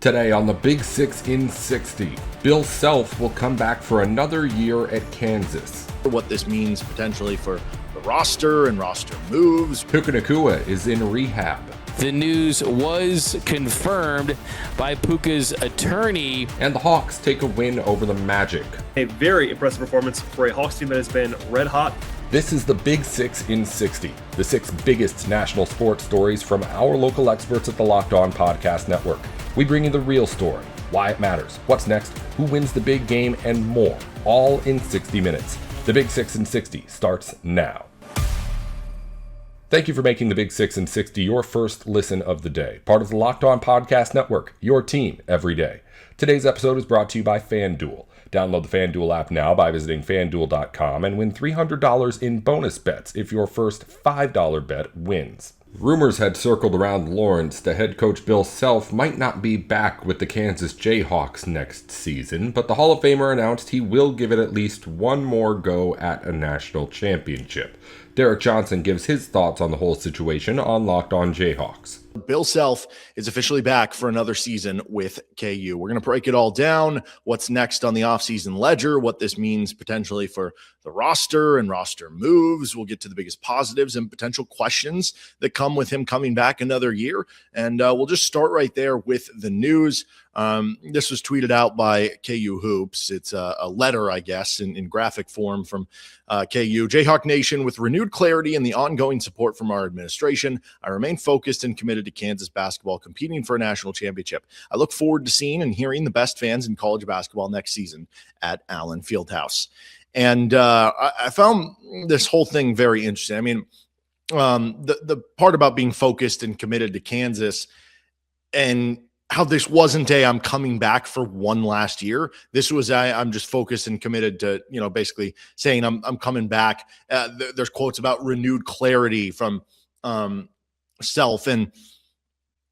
Today on the Big 6 in 60, Bill Self will come back for another year at Kansas. What this means potentially for the roster and roster moves. Puka Nacua is in rehab. The news was confirmed by Puka's attorney. And the Hawks take a win over the Magic. A very impressive performance for a Hawks team that has been red hot. This is the Big 6 in 60, the 6 biggest national sports stories from our local experts at the Locked On Podcast Network. We bring you the real story, why it matters, what's next, who wins the big game, and more, all in 60 minutes. The Big 6 in 60 starts now. Thank you for making the Big 6 in 60 your first listen of the day. Part of the Locked On Podcast Network, your team every day. Today's episode is brought to you by FanDuel. Download the FanDuel app now by visiting FanDuel.com and win $300 in bonus bets if your first $5 bet wins. Rumors had circled around Lawrence that head coach Bill Self might not be back with the Kansas Jayhawks next season, but the Hall of Famer announced he will give it at least one more go at a national championship. Derek Johnson gives his thoughts on the whole situation on Locked On Jayhawks. Bill Self is officially back for another season with KU. We're going to break it all down, what's next on the offseason ledger, what this means potentially for the roster and roster moves. We'll get to the biggest positives and potential questions that come with him coming back another year. And we'll just start right there with the news. This was tweeted out by KU Hoops. It's a letter, I guess, in graphic form from KU. Jayhawk Nation, with renewed clarity and the ongoing support from our administration, I remain focused and committed to Kansas basketball competing for a national championship. I look forward to seeing and hearing the best fans in college basketball next season at Allen Fieldhouse. And I found this whole thing very interesting. I mean, the part about being focused and committed to Kansas and how this wasn't I'm coming back for one last year. This was I'm just focused and committed to, basically saying I'm coming back. There's quotes about renewed clarity from Self. And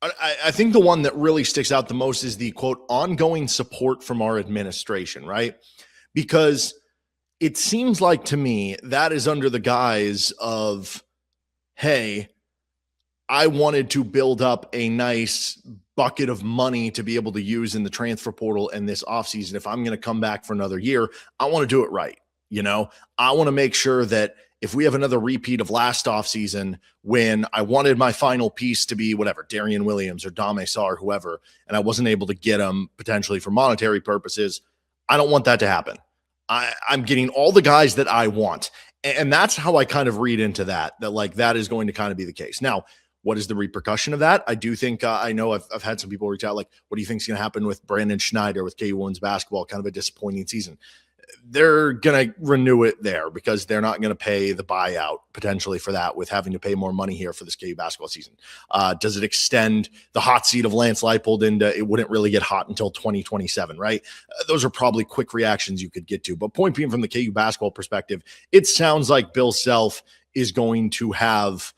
I think the one that really sticks out the most is the quote, ongoing support from our administration, right? Because it seems like to me that is under the guise of, hey, I wanted to build up a nice bucket of money to be able to use in the transfer portal and this offseason. If I'm going to come back for another year, I want to do it right. I want to make sure that if we have another repeat of last offseason when I wanted my final piece to be whatever, Darian Williams or Dame Saw or whoever, and I wasn't able to get them potentially for monetary purposes, I don't want that to happen. I'm getting all the guys that I want. And that's how I kind of read into that that is going to kind of be the case. Now, what is the repercussion of that? I do think, I know I've had some people reach out, like, what do you think is going to happen with Brandon Schneider with KU Women's basketball? Kind of a disappointing season. They're going to renew it there because they're not going to pay the buyout potentially for that with having to pay more money here for this KU basketball season. Does it extend the hot seat of Lance Leipold into it wouldn't really get hot until 2027, right? Those are probably quick reactions you could get to. But point being, from the KU basketball perspective, it sounds like Bill Self is going to have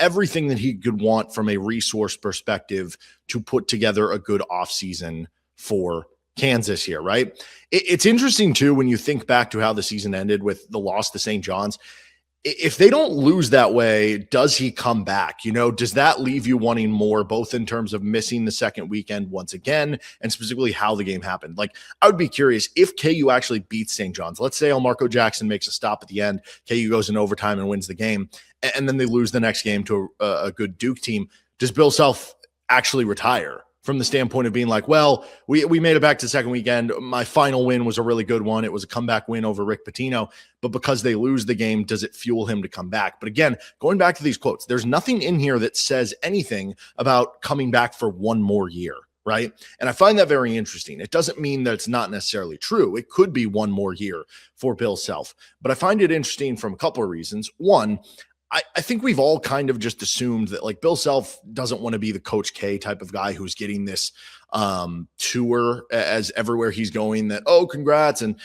everything that he could want from a resource perspective to put together a good offseason for Kansas here, right? It's interesting too when you think back to how the season ended with the loss to St. John's. If they don't lose that way, does he come back? Does that leave you wanting more, both in terms of missing the second weekend once again, and specifically how the game happened? Like, I would be curious if KU actually beats St. John's. Let's say Marco Jackson makes a stop at the end, KU goes in overtime and wins the game, and then they lose the next game to a good Duke team. Does Bill Self actually retire? From the standpoint of being like, well, we made it back to the second weekend. My final win was a really good one. It was a comeback win over Rick Pitino. But because they lose the game, does it fuel him to come back? But again, going back to these quotes, there's nothing in here that says anything about coming back for one more year, right? And I find that very interesting. It doesn't mean that it's not necessarily true. It could be one more year for Bill Self. But I find it interesting from a couple of reasons. One, I think we've all kind of just assumed that Bill Self doesn't want to be the Coach K type of guy who's getting this tour as everywhere he's going that, oh, congrats. And,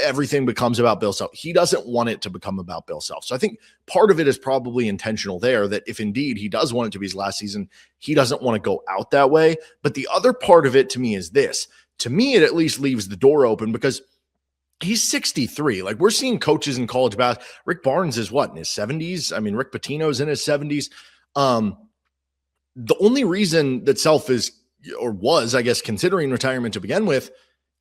everything becomes about Bill Self. He doesn't want it to become about Bill Self. So I think part of it is probably intentional there, that if indeed he does want it to be his last season, he doesn't want to go out that way. But the other part of it to me is this. To me, it at least leaves the door open because he's 63. We're seeing coaches in college basketball. Rick Barnes is in his 70s? I mean, Rick Pitino's in his 70s. The only reason that Self is or was, I guess, considering retirement to begin with,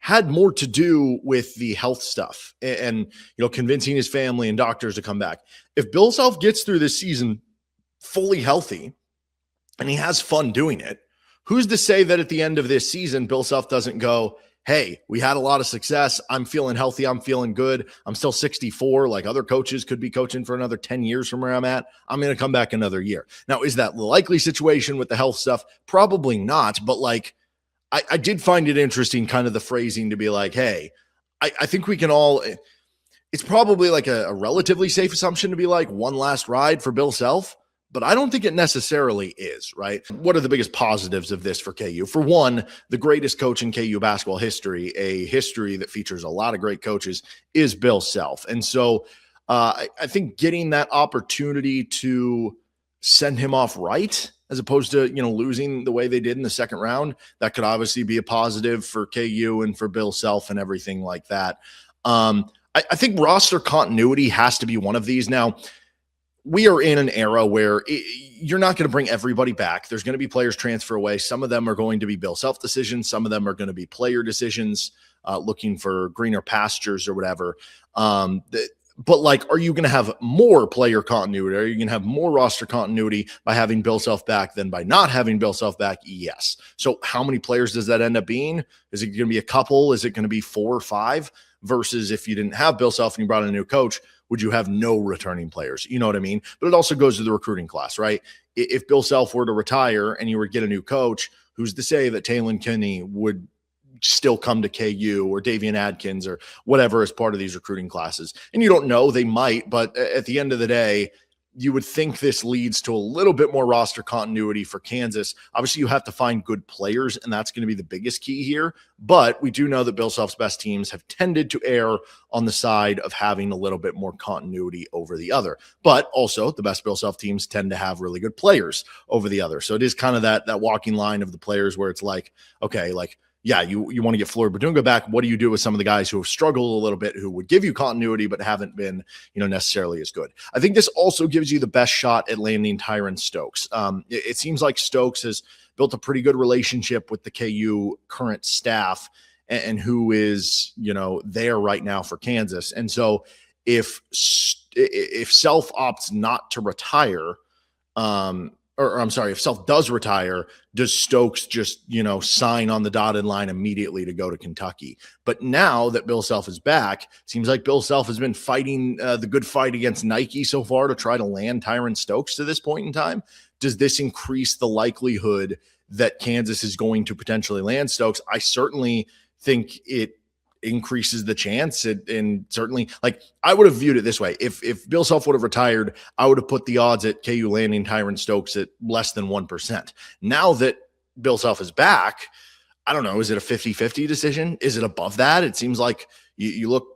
had more to do with the health stuff and convincing his family and doctors to come back. If Bill Self gets through this season fully healthy and he has fun doing it, who's to say that at the end of this season, Bill Self doesn't go, hey, we had a lot of success. I'm feeling healthy. I'm feeling good. I'm still 64. Like other coaches could be coaching for another 10 years from where I'm at. I'm going to come back another year. Now, is that the likely situation with the health stuff? Probably not. But like, I did find it interesting, kind of the phrasing to be like, hey, I think we can all, it's probably like a relatively safe assumption to be like one last ride for Bill Self, but I don't think it necessarily is, right? What are the biggest positives of this for KU? For one, the greatest coach in KU basketball history, a history that features a lot of great coaches, is Bill Self. And so I think getting that opportunity to send him off right, as opposed to, losing the way they did in the second round, that could obviously be a positive for KU and for Bill Self and everything like that. I think roster continuity has to be one of these. Now, we are in an era where you're not going to bring everybody back. There's going to be players transfer away. Some of them are going to be Bill Self decisions. Some of them are going to be player decisions, looking for greener pastures or whatever. But like, are you going to have more player continuity? Are you going to have more roster continuity by having Bill Self back than by not having Bill Self back? Yes. So how many players does that end up being? Is it going to be a couple? Is it going to be 4 or 5? Versus if you didn't have Bill Self and you brought in a new coach, would you have no returning players? You know what I mean? But it also goes to the recruiting class, right? If Bill Self were to retire and you were to get a new coach, who's to say that Taylon Kinney would still come to KU or Davian Adkins or whatever as part of these recruiting classes? And you don't know, they might, but at the end of the day, you would think this leads to a little bit more roster continuity for Kansas. Obviously, you have to find good players, and that's going to be the biggest key here. But we do know that Bill Self's best teams have tended to err on the side of having a little bit more continuity over the other. But also, the best Bill Self teams tend to have really good players over the other. So it is kind of that walking line of the players where it's like, okay, like, yeah, you want to get Floyd Badunga back. What do you do with some of the guys who have struggled a little bit, who would give you continuity but haven't been, necessarily as good? I think this also gives you the best shot at landing Tyron Stokes. It seems like Stokes has built a pretty good relationship with the KU current staff and who is, there right now for Kansas. And so if Self opts not to retire, if Self does retire, does Stokes just, sign on the dotted line immediately to go to Kentucky? But now that Bill Self is back, seems like Bill Self has been fighting the good fight against Nike so far to try to land Tyron Stokes to this point in time. Does this increase the likelihood that Kansas is going to potentially land Stokes? I certainly think it increases the chance. And certainly, like, I would have viewed it this way. If Bill Self would have retired, I would have put the odds at KU landing Tyron Stokes at less than 1%. Now that Bill Self is back, I don't know, is it a 50-50 decision? Is it above that? It seems like you look,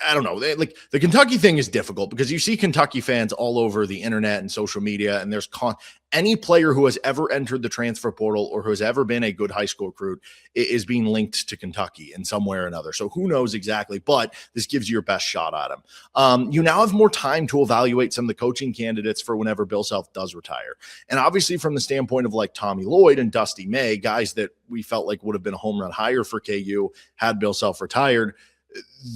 I don't know. Like, the Kentucky thing is difficult because you see Kentucky fans all over the internet and social media, and there's any player who has ever entered the transfer portal or who has ever been a good high school recruit is being linked to Kentucky in some way or another. So who knows exactly, but this gives you your best shot at him. You now have more time to evaluate some of the coaching candidates for whenever Bill Self does retire. And obviously from the standpoint of like Tommy Lloyd and Dusty May, guys that we felt like would have been a home run hire for KU had Bill Self retired,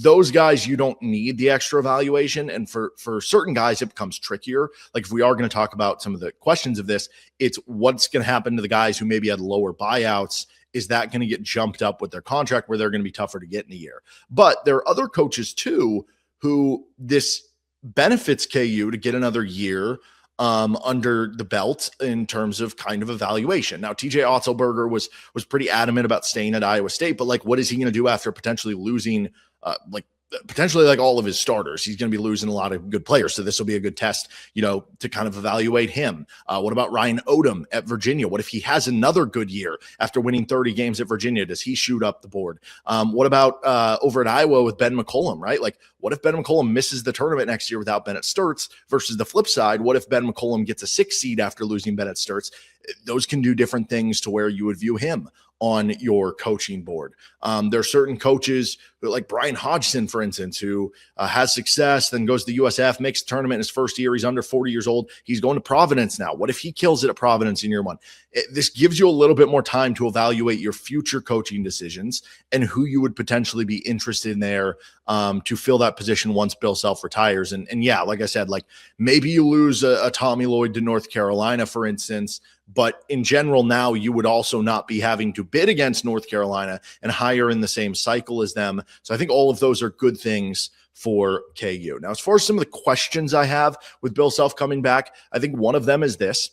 those guys, you don't need the extra evaluation. And for certain guys, it becomes trickier. Like if we are going to talk about some of the questions of this, it's what's going to happen to the guys who maybe had lower buyouts. Is that going to get jumped up with their contract where they're going to be tougher to get in a year? But there are other coaches too, who this benefits KU to get another year under the belt in terms of kind of evaluation. Now, TJ Otzelberger was pretty adamant about staying at Iowa State, but like, what is he going to do after potentially losing potentially like all of his starters? He's going to be losing a lot of good players. So this will be a good test, to kind of evaluate him. What about Ryan Odom at Virginia? What if he has another good year after winning 30 games at Virginia? Does he shoot up the board? What about over at Iowa with Ben McCollum, right? Like, what if Ben McCollum misses the tournament next year without Bennett Sturts versus the flip side? What if Ben McCollum gets a 6 seed after losing Bennett Sturts? Those can do different things to where you would view him. on your coaching board. There are certain coaches like Brian Hodgson, for instance, who has success, then goes to the USF, makes the tournament in his first year. He's under 40 years old. He's going to Providence now. What if he kills it at Providence in year one? This gives you a little bit more time to evaluate your future coaching decisions and who you would potentially be interested in there to fill that position once Bill Self retires. And yeah, like I said, like maybe you lose a Tommy Lloyd to North Carolina, for instance, but in general, now you would also not be having to bid against North Carolina and hire in the same cycle as them. So I think all of those are good things for KU. Now, as far as some of the questions I have with Bill Self coming back, I think one of them is this.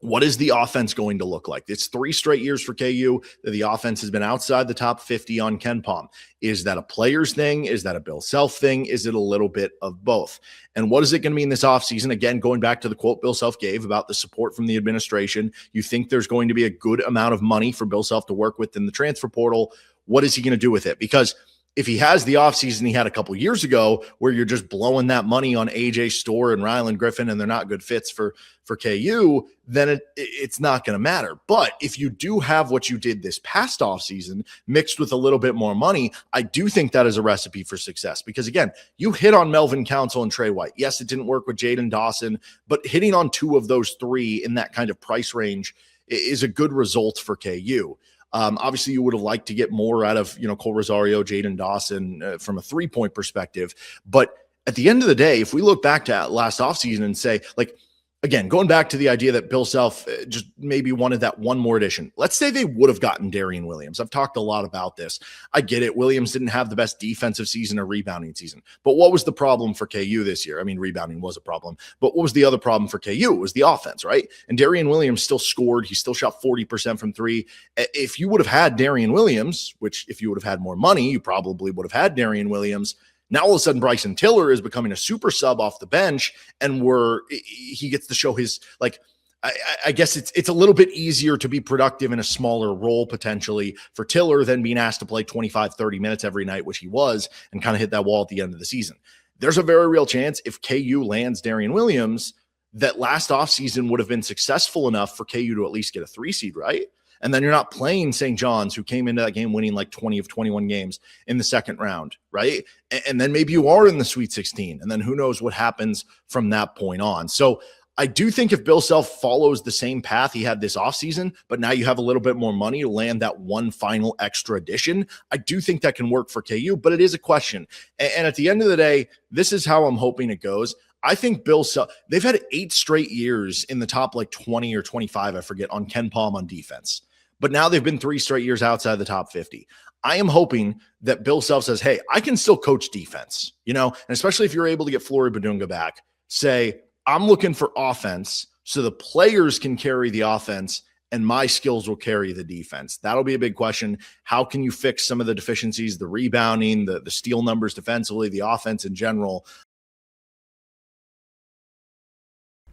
What is the offense going to look like? It's 3 straight years for KU that the offense has been outside the top 50 on KenPom. Is that a players thing? Is that a Bill Self thing? Is it a little bit of both? And what is it going to mean this offseason? Again, going back to the quote Bill Self gave about the support from the administration, you think there's going to be a good amount of money for Bill Self to work with in the transfer portal. What is he going to do with it? Because if he has the offseason he had a couple years ago where you're just blowing that money on AJ Storr and Ryland Griffin and they're not good fits for KU, then it's not going to matter. But if you do have what you did this past offseason mixed with a little bit more money, I do think that is a recipe for success. Because again, you hit on Melvin Council and Trey White. Yes, it didn't work with Jaden Dawson, but hitting on 2 of those 3 in that kind of price range is a good result for KU. Obviously, you would have liked to get more out of, Cole Rosario, Jaden Dawson from a 3-point perspective. But at the end of the day, if we look back to last offseason and say, like, again, going back to the idea that Bill Self just maybe wanted that one more addition. Let's say they would have gotten Darian Williams. I've talked a lot about this. I get it. Williams didn't have the best defensive season or rebounding season. But what was the problem for KU this year? I mean, rebounding was a problem. But what was the other problem for KU? It was the offense, right? And Darian Williams still scored. He still shot 40% from 3. If you would have had Darian Williams, which if you would have had more money, you probably would have had Darian Williams. Now, all of a sudden, Bryson Tiller is becoming a super sub off the bench, and he gets to show his, like, I guess it's a little bit easier to be productive in a smaller role potentially for Tiller than being asked to play 25, 30 minutes every night, which he was, and kind of hit that wall at the end of the season. There's a very real chance if KU lands Darian Williams that last offseason would have been successful enough for KU to at least get a 3 seed, right? And then you're not playing St. John's, who came into that game winning like 20 of 21 games in the second round, right? And then maybe you are in the Sweet 16, and then who knows what happens from that point on. So I do think if Bill Self follows the same path he had this offseason, but now you have a little bit more money to land that one final extra addition, I do think that can work for KU, but it is a question. And at the end of the day, this is how I'm hoping it goes. I think Bill Self, they've had 8 straight years in the top like 20 or 25, I forget, on KenPom on defense. But now they've been 3 straight years outside the top 50. I am hoping that Bill Self says, hey, I can still coach defense, and especially if you're able to get Flory Badunga back, say, I'm looking for offense so the players can carry the offense and my skills will carry the defense. That'll be a big question. How can you fix some of the deficiencies, the rebounding, the steal numbers defensively, the offense in general?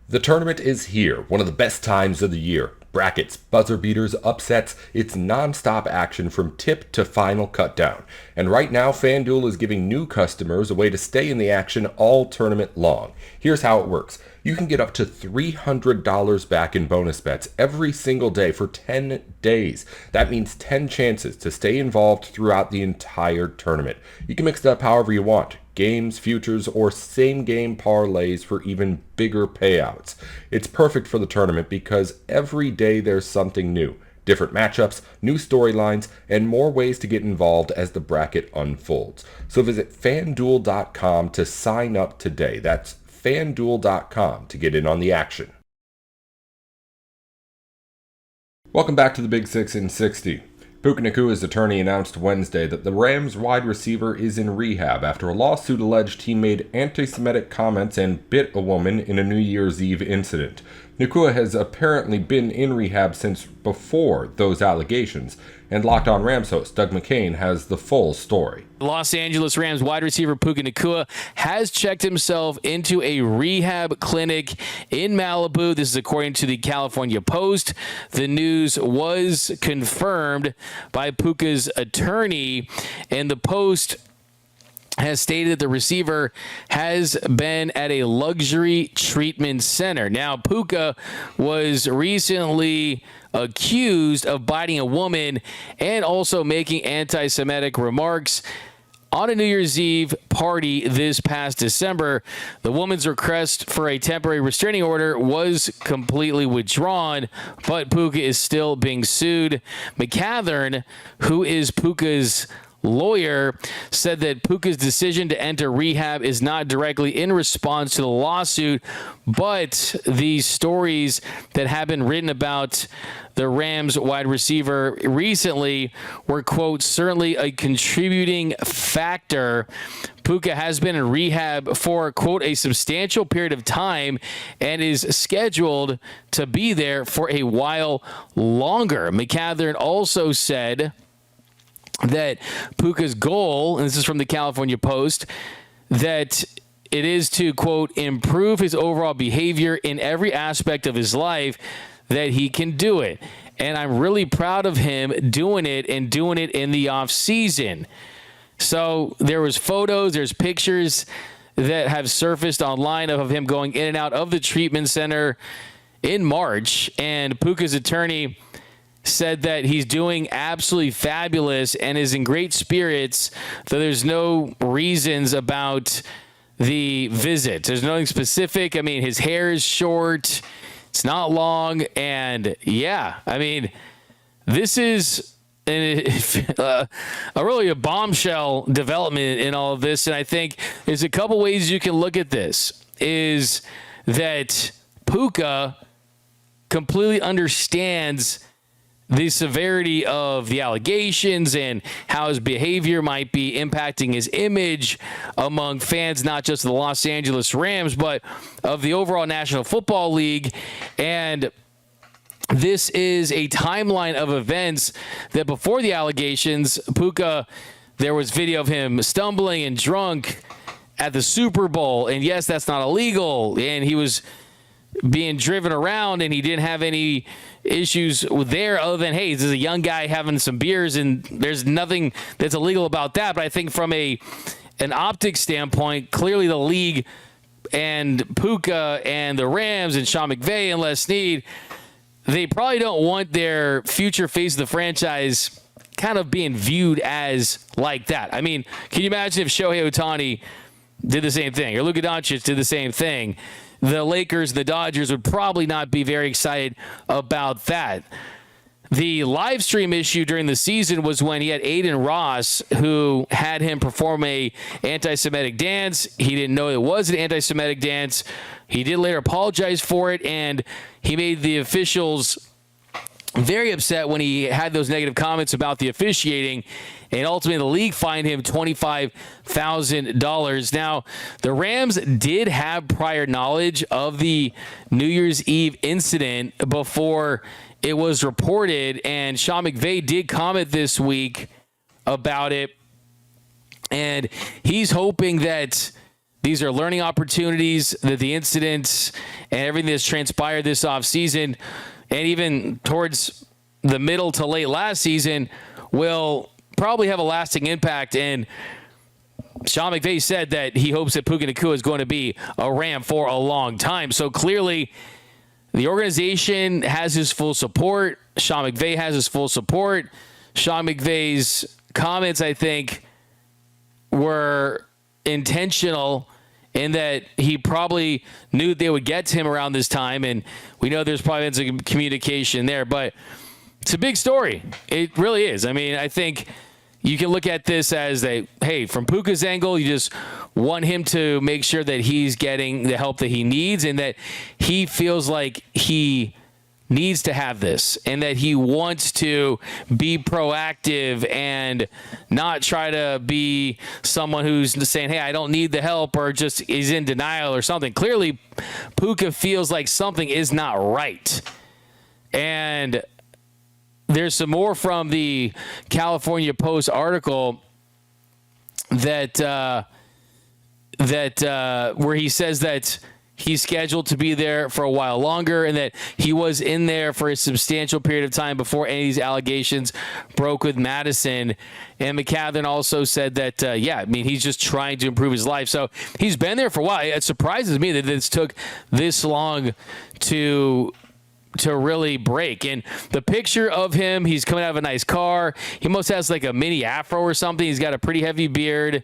The tournament is here, one of the best times of the year. Brackets, buzzer beaters, upsets, it's non-stop action from tip to final cutdown. And right now, FanDuel is giving new customers a way to stay in the action all tournament long. Here's how it works. You can get up to $300 back in bonus bets every single day for 10 days. That means 10 chances to stay involved throughout the entire tournament. You can mix it up however you want. Games, futures, or same-game parlays for even bigger payouts. It's perfect for the tournament because every day there's something new. Different matchups, new storylines, and more ways to get involved as the bracket unfolds. So visit FanDuel.com to sign up today. That's FanDuel.com to get in on the action. Welcome back to the Big 6 in 60. Puka Nacua's attorney announced Wednesday that the Rams wide receiver is in rehab after a lawsuit alleged he made anti-Semitic comments and bit a woman in a New Year's Eve incident. Nacua has apparently been in rehab since before those allegations, and Locked On Rams host Doug McCain has the full story. Los Angeles Rams wide receiver Puka Nacua has checked himself into a rehab clinic in Malibu. This is according to the California Post. The news was confirmed by Puka's attorney, and the Post has stated that the receiver has been at a luxury treatment center. Now, Puka was recently accused of biting a woman and also making anti-Semitic remarks on a New Year's Eve party this past December. The woman's request for a temporary restraining order was completely withdrawn, but Puka is still being sued. McCathern, who is Puka's lawyer, said that Puka's decision to enter rehab is not directly in response to the lawsuit, but the stories that have been written about the Rams wide receiver recently were, quote, certainly a contributing factor. Puka has been in rehab for, quote, a substantial period of time and is scheduled to be there for a while longer. McCathern also said that Puka's goal, and this is from the California Post, that it is to, quote, improve his overall behavior in every aspect of his life, that he can do it. And I'm really proud of him doing it and doing it in the off season. So there was photos, there's pictures that have surfaced online of him going in and out of the treatment center in March, and Puka's attorney said that he's doing absolutely fabulous and is in great spirits, though there's no reasons about the visit. There's nothing specific. I mean, his hair is short, it's not long, and yeah, I mean, this is really a bombshell development in all of this, and I think there's a couple ways you can look at this, is that Puka completely understands the severity of the allegations and how his behavior might be impacting his image among fans, not just of the Los Angeles Rams, but of the overall National Football League. And this is a timeline of events that before the allegations, Puka, there was video of him stumbling and drunk at the Super Bowl. And yes, that's not illegal. And he was being driven around and he didn't have any issues there other than, hey, this is a young guy having some beers, and there's nothing that's illegal about that. But I think from an optics standpoint, clearly the league and Puka and the Rams and Sean McVay and Les Snead, they probably don't want their future face of the franchise kind of being viewed as like that. I mean, can you imagine if Shohei Ohtani did the same thing, or Luka Doncic did the same thing? The Lakers, the Dodgers would probably not be very excited about that. The live stream issue during the season was when he had Aiden Ross, who had him perform a anti-Semitic dance. He didn't know it was an anti-Semitic dance. He did later apologize for it, and he made the officials very upset when he had those negative comments about the officiating, and ultimately the league fined him $25,000. Now, the Rams did have prior knowledge of the New Year's Eve incident before it was reported, and Sean McVay did comment this week about it, and he's hoping that these are learning opportunities, that the incidents and everything that's transpired this offseason and even towards the middle to late last season will probably have a lasting impact. And Sean McVay said that he hopes that Puka Nacua is going to be a Ram for a long time. So clearly the organization has his full support. Sean McVay has his full support. Sean McVay's comments, I think, were intentional in that he probably knew they would get to him around this time, and we know there's probably been some communication there, but it's a big story. It really is. I mean, I think you can look at this as hey, from Puka's angle, you just want him to make sure that he's getting the help that he needs and that he feels like he needs to have this and that he wants to be proactive and not try to be someone who's saying, hey, I don't need the help, or just is in denial or something. Clearly, Puka feels like something is not right. And there's some more from the California Post article that where he says that he's scheduled to be there for a while longer and that he was in there for a substantial period of time before any of these allegations broke with Madison. And McCathern also said that, he's just trying to improve his life. So he's been there for a while. It surprises me that this took this long to really break. And the picture of him, he's coming out of a nice car. He almost has like a mini afro or something. He's got a pretty heavy beard.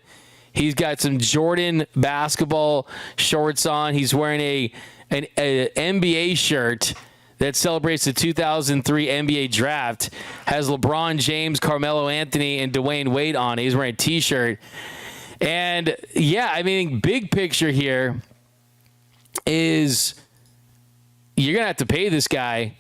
He's got some Jordan basketball shorts on. He's wearing an NBA shirt that celebrates the 2003 NBA draft. Has LeBron James, Carmelo Anthony, and Dwayne Wade on. He's wearing a T-shirt. And, big picture here is you're going to have to pay this guy.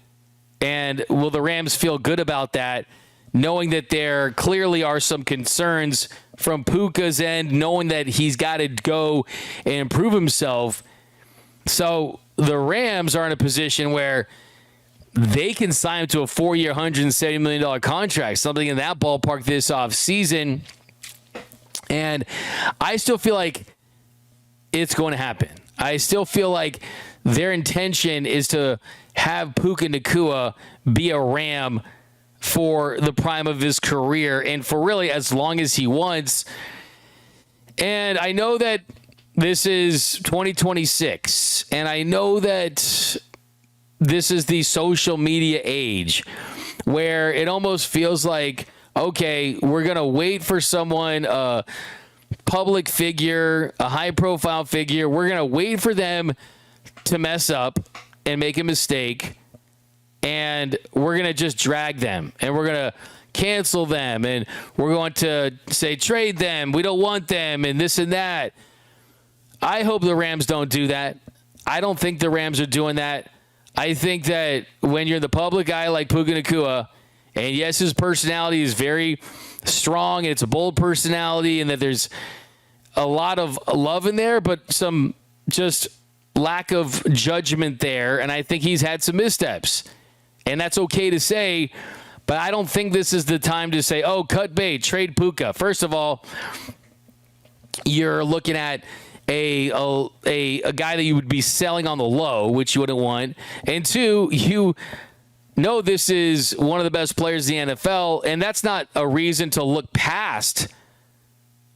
And will the Rams feel good about that, knowing that there clearly are some concerns from Puka's end, knowing that he's got to go and improve himself? So the Rams are in a position where they can sign him to a 4-year, $170 million contract, something in that ballpark this offseason. And I still feel like it's going to happen. I still feel like their intention is to have Puka Nacua be a Ram for the prime of his career and for really as long as he wants. And I know that this is 2026, and I know that this is the social media age where it almost feels like, okay, we're going to wait for someone, a public figure, a high-profile figure. We're going to wait for them to mess up and make a mistake, and we're going to just drag them, and we're going to cancel them, and we're going to say trade them, we don't want them, and this and that. I hope the Rams don't do that. I don't think the Rams are doing that. I think that when you're the public eye like Puka Nacua, and yes, his personality is very strong, and it's a bold personality, and that there's a lot of love in there, but some just lack of judgment there, and I think he's had some missteps. And that's okay to say, but I don't think this is the time to say, oh, cut bait, trade Puka. First of all, you're looking at a guy that you would be selling on the low, which you wouldn't want. And two, you know this is one of the best players in the NFL, and that's not a reason to look past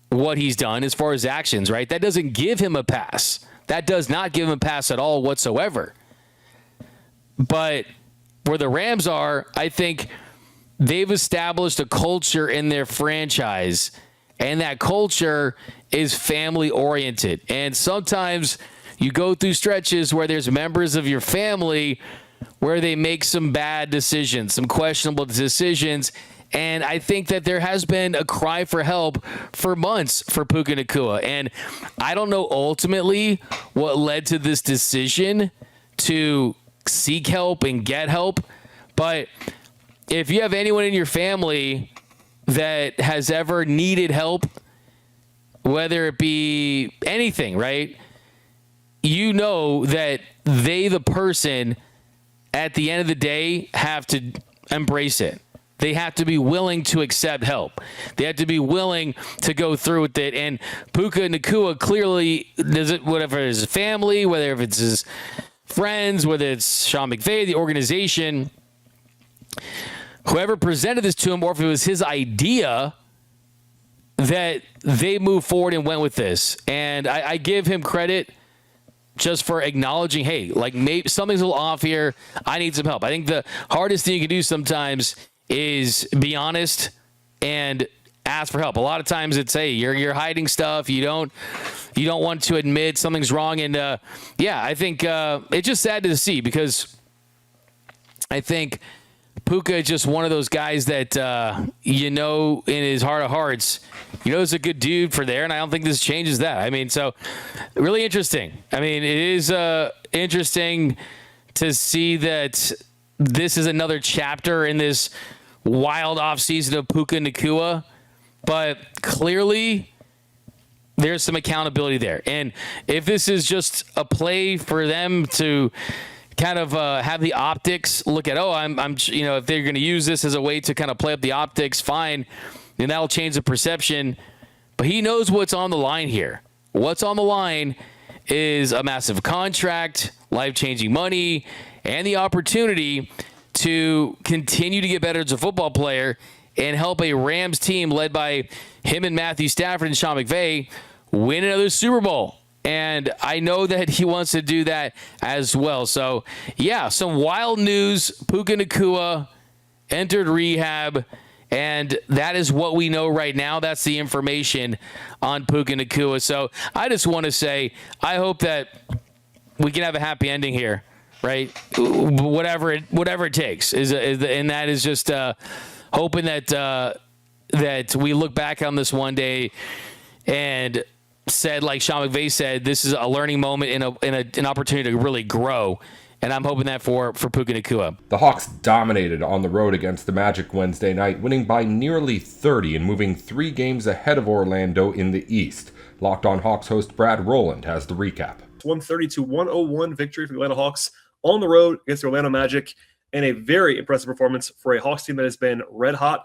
what he's done as far as actions, right? That doesn't give him a pass. That does not give him a pass at all whatsoever. But where the Rams are, I think they've established a culture in their franchise, and that culture is family-oriented. And sometimes you go through stretches where there's members of your family where they make some bad decisions, some questionable decisions, and I think that there has been a cry for help for months for Puka Nacua. And I don't know ultimately what led to this decision to seek help and get help, but if you have anyone in your family that has ever needed help, whether it be anything, right? You know that they, the person, at the end of the day, have to embrace it. They have to be willing to accept help. They have to be willing to go through with it. And Puka Nacua clearly does it, whatever it's his family, whether if it's his friends, whether it's Sean McVay, the organization, whoever presented this to him, or if it was his idea, that they moved forward and went with this. And I give him credit just for acknowledging, hey, like maybe something's a little off here. I need some help. I think the hardest thing you can do sometimes is be honest and ask for help. A lot of times it's, hey, you're hiding stuff. You don't want to admit something's wrong. And I think it's just sad to see, because I think Puka is just one of those guys that, in his heart of hearts, is a good dude for there, and I don't think this changes that. I mean, so really interesting. I mean, it is interesting to see that this is another chapter in this wild offseason of Puka Nacua, but clearly there's some accountability there. And if this is just a play for them to kind of have the optics look at, if they're going to use this as a way to kind of play up the optics, fine, then that'll change the perception. But he knows what's on the line here. What's on the line is a massive contract, life-changing money, and the opportunity to continue to get better as a football player and help a Rams team led by him and Matthew Stafford and Sean McVay win another Super Bowl. And I know that he wants to do that as well. So, yeah, some wild news. Puka Nacua entered rehab, and that is what we know right now. That's the information on Puka Nacua. So I just want to say I hope that we can have a happy ending here, right? Whatever it takes. And that is just hoping that we look back on this one day and said, like Sean McVay said, this is a learning moment and an opportunity to really grow. And I'm hoping that for Puka Nacua. The Hawks dominated on the road against the Magic Wednesday night, winning by nearly 30 and moving 3 games ahead of Orlando in the East. Locked On Hawks host Brad Rowland has the recap. 130-101 victory for the Atlanta Hawks on the road against the Orlando Magic, and a very impressive performance for a Hawks team that has been red hot,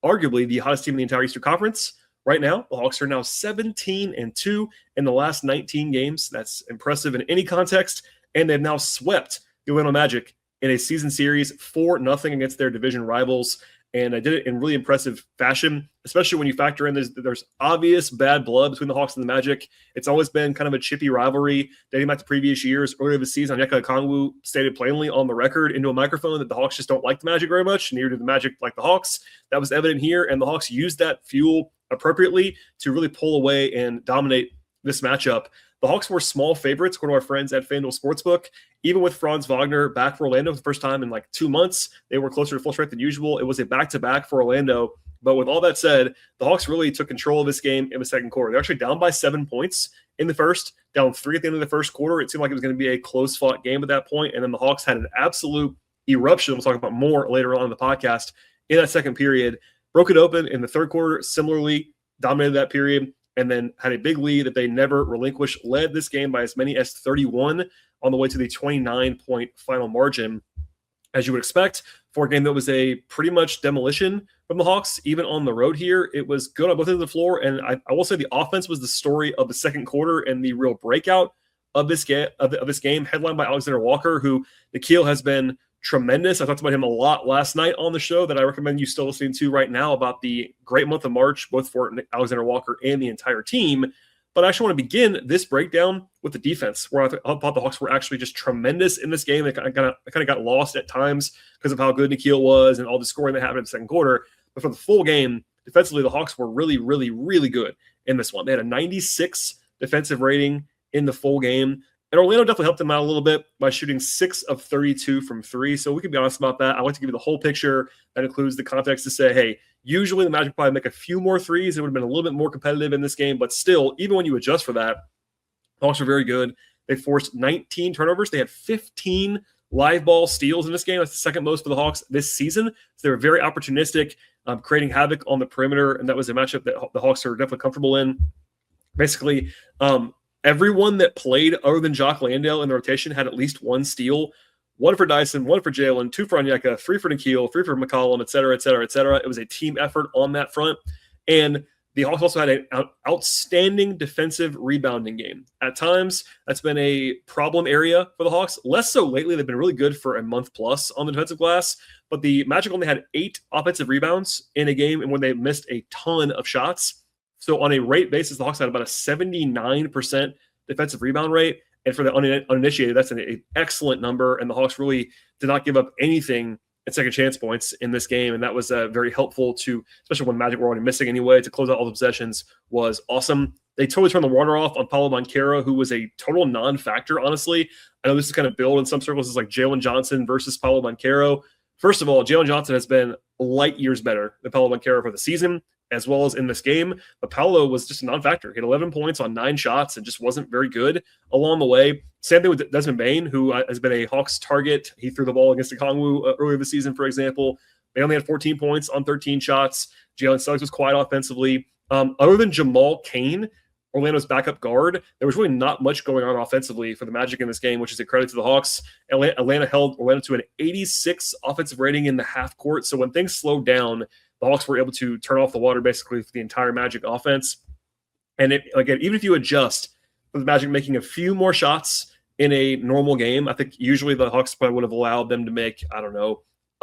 arguably the hottest team in the entire Eastern Conference. Right now, the Hawks are now 17-2 in the last 19 games. That's impressive in any context. And they've now swept the Orlando Magic in a season series 4-0 against their division rivals. And I did it in really impressive fashion, especially when you factor in there's obvious bad blood between the Hawks and the Magic. It's always been kind of a chippy rivalry dating back to previous years. Earlier this season, Onyeka Okongwu stated plainly on the record into a microphone that the Hawks just don't like the Magic very much, neither do the Magic like the Hawks. That was evident here, and the Hawks used that fuel appropriately to really pull away and dominate this matchup. The Hawks were small favorites, according to our friends at FanDuel Sportsbook. Even with Franz Wagner back for Orlando for the first time in like 2 months, they were closer to full strength than usual. It was a back-to-back for Orlando. But with all that said, the Hawks really took control of this game in the second quarter. They're actually down by 7 points in the first, down 3 at the end of the first quarter. It seemed like it was going to be a close-fought game at that point, and then the Hawks had an absolute eruption. We'll talk about more later on in the podcast in that second period. Broke it open in the third quarter, similarly dominated that period, and then had a big lead that they never relinquished, led this game by as many as 31 on the way to the 29-point final margin. As you would expect, for a game that was a pretty much demolition from the Hawks, even on the road here, it was good on both ends of the floor, and I will say the offense was the story of the second quarter and the real breakout of this game, headlined by Alexander Walker, who Nikhil has been tremendous. I talked about him a lot last night on the show that I recommend you still listening to right now about the great month of March, both for Alexander Walker and the entire team. But I actually want to begin this breakdown with the defense, where I thought the Hawks were actually just tremendous in this game. They kind of got lost at times because of how good Nikhil was and all the scoring that happened in the second quarter. But for the full game, defensively, the Hawks were really, really, really good in this one. They had a 96 defensive rating in the full game. And Orlando definitely helped them out a little bit by shooting 6 of 32 from 3. So we can be honest about that. I like to give you the whole picture. That includes the context to say, hey, usually the Magic probably make a few more threes. It would have been a little bit more competitive in this game. But still, even when you adjust for that, the Hawks were very good. They forced 19 turnovers. They had 15 live ball steals in this game. That's the second most for the Hawks this season. So they were very opportunistic, creating havoc on the perimeter. And that was a matchup that the Hawks are definitely comfortable in. Basically, everyone that played other than Jock Landale in the rotation had at least 1 steal. 1 for Dyson, 1 for Jalen, 2 for Onyeka, 3 for Nikhil, 3 for McCollum, et cetera, et cetera, et cetera. It was a team effort on that front. And the Hawks also had an outstanding defensive rebounding game. At times, that's been a problem area for the Hawks. Less so lately. They've been really good for a month plus on the defensive glass. But the Magic only had 8 offensive rebounds in a game and when they missed a ton of shots. So on a rate basis, the Hawks had about a 79% defensive rebound rate. And for the uninitiated, that's an excellent number. And the Hawks really did not give up anything at second chance points in this game. And that was very helpful to, especially when Magic were already missing anyway, to close out all the possessions was awesome. They totally turned the water off on Paolo Banchero, who was a total non-factor, honestly. I know this is kind of billed in some circles as like Jalen Johnson versus Paolo Banchero. First of all, Jalen Johnson has been light years better than Paolo Banchero for the season, as well as in this game. But Paolo was just a non-factor. He had 11 points on 9 shots and just wasn't very good along the way. Same thing with Desmond Bane, who has been a Hawks target. He threw the ball against Okongwu earlier this season, for example. They only had 14 points on 13 shots. Jalen Suggs was quiet offensively. Other than Jamal Cain, Orlando's backup guard, there was really not much going on offensively for the Magic in this game, which is a credit to the Hawks. Atlanta held Orlando to an 86 offensive rating in the half court. So when things slowed down, the Hawks were able to turn off the water basically for the entire Magic offense. And again, even if you adjust with the Magic making a few more shots in a normal game. I think usually the Hawks probably would have allowed them to make,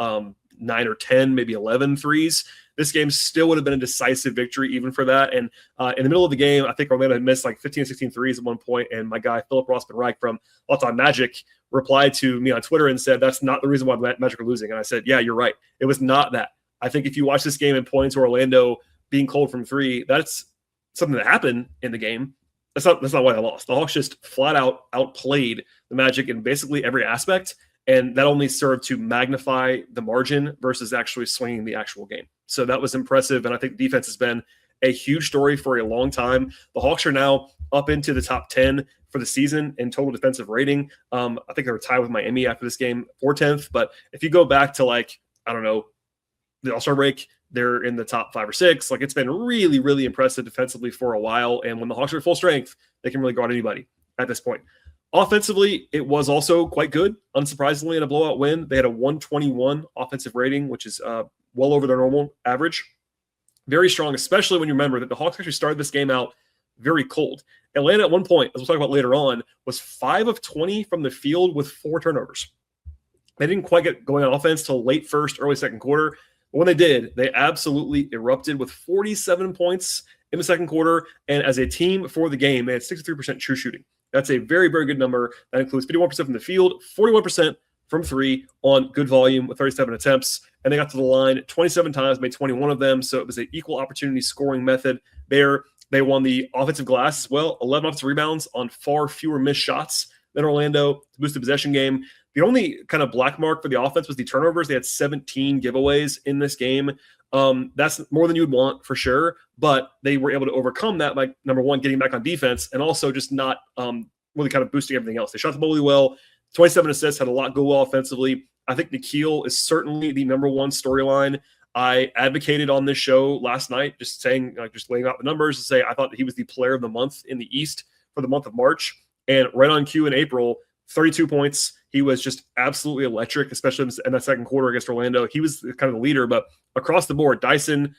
9 or 10, maybe 11 threes. This game still would have been a decisive victory even for that. And in the middle of the game, I think Orlando had missed like 15 or 16 threes at one point, and my guy Philip Rossman-Reich from Locked On Magic replied to me on Twitter and said, that's not the reason why the Magic are losing. And I said, yeah, you're right. It was not that. I think if you watch this game and point to Orlando being cold from three, that's something that happened in the game. That's not why they lost. The Hawks just flat out outplayed the Magic in basically every aspect, and that only served to magnify the margin versus actually swinging the actual game. So that was impressive, and I think defense has been a huge story for a long time. The Hawks are now up into the top 10 for the season in total defensive rating. I think they were tied with Miami after this game for 10th, but if you go back to the All-Star break, they're in the top 5 or 6. Like, it's been really, really impressive defensively for a while. And when the Hawks are at full strength, they can really guard anybody at this point. Offensively, it was also quite good. Unsurprisingly, in a blowout win, they had a 121 offensive rating, which is well over their normal average. Very strong, especially when you remember that the Hawks actually started this game out very cold. Atlanta at one point, as we'll talk about later on, was 5 of 20 from the field with 4 turnovers. They didn't quite get going on offense till late first, early second quarter. When they did, they absolutely erupted with 47 points in the second quarter. And as a team for the game, they had 63% true shooting. That's a very, very good number. That includes 51% from the field, 41% from three on good volume with 37 attempts. And they got to the line 27 times, made 21 of them. So it was an equal opportunity scoring method there. They won the offensive glass as well, 11 offensive rebounds on far fewer missed shots than Orlando to boost the possession game. The only kind of black mark for the offense was the turnovers. They had 17 giveaways in this game. That's more than you'd want for sure, but they were able to overcome that by, number one, getting back on defense, and also just not really kind of boosting everything else. They shot the ball really well, 27 assists, had a lot go well offensively. I think Nikhil is certainly the number one storyline. I advocated on this show last night, just saying, just laying out the numbers to say I thought that he was the player of the month in the East for the month of March, and right on cue in April, 32 points. He was just absolutely electric, especially in that second quarter against Orlando. He was kind of the leader, but across the board, Dyson,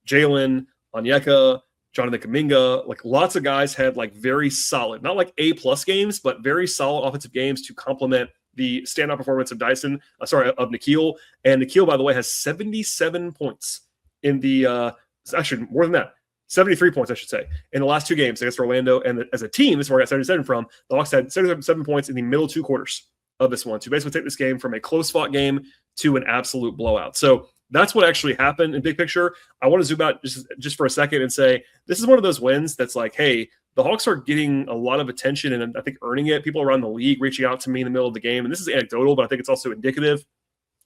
Jalen, Onyeka, Jonathan Kuminga, like lots of guys had like very solid, not like A+ games, but very solid offensive games to complement the standout performance of of Nikhil. And Nikhil, by the way, has 77 points in the actually more than that. 73 points, I should say, in the last 2 games against Orlando. And as a team, this is where I got 77 from. The Hawks had 77 points in the middle 2 quarters of this one to basically take this game from a close-fought game to an absolute blowout. So that's what actually happened in big picture. I want to zoom out just for a second and say this is one of those wins that's like, hey, the Hawks are getting a lot of attention and I think earning it. People around the league reaching out to me in the middle of the game, and this is anecdotal, but I think it's also indicative.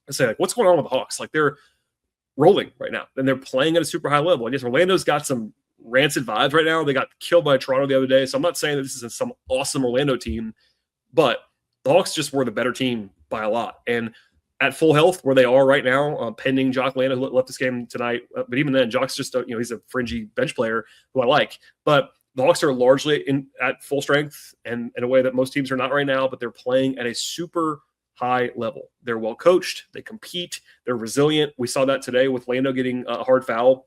I say, like, what's going on with the Hawks? Like, they're rolling right now, and they're playing at a super high level. And yes, Orlando's got some rancid vibes right now. They got killed by Toronto the other day, so I'm not saying that this is some awesome Orlando team, but the Hawks just were the better team by a lot. And at full health, where they are right now, pending Jock Landa, who left this game tonight. But even then, Jock's just he's a fringy bench player who I like. But the Hawks are largely at full strength and in a way that most teams are not right now, but they're playing at a super high level. They're well coached. They compete. They're resilient. We saw that today with Lando getting a hard foul.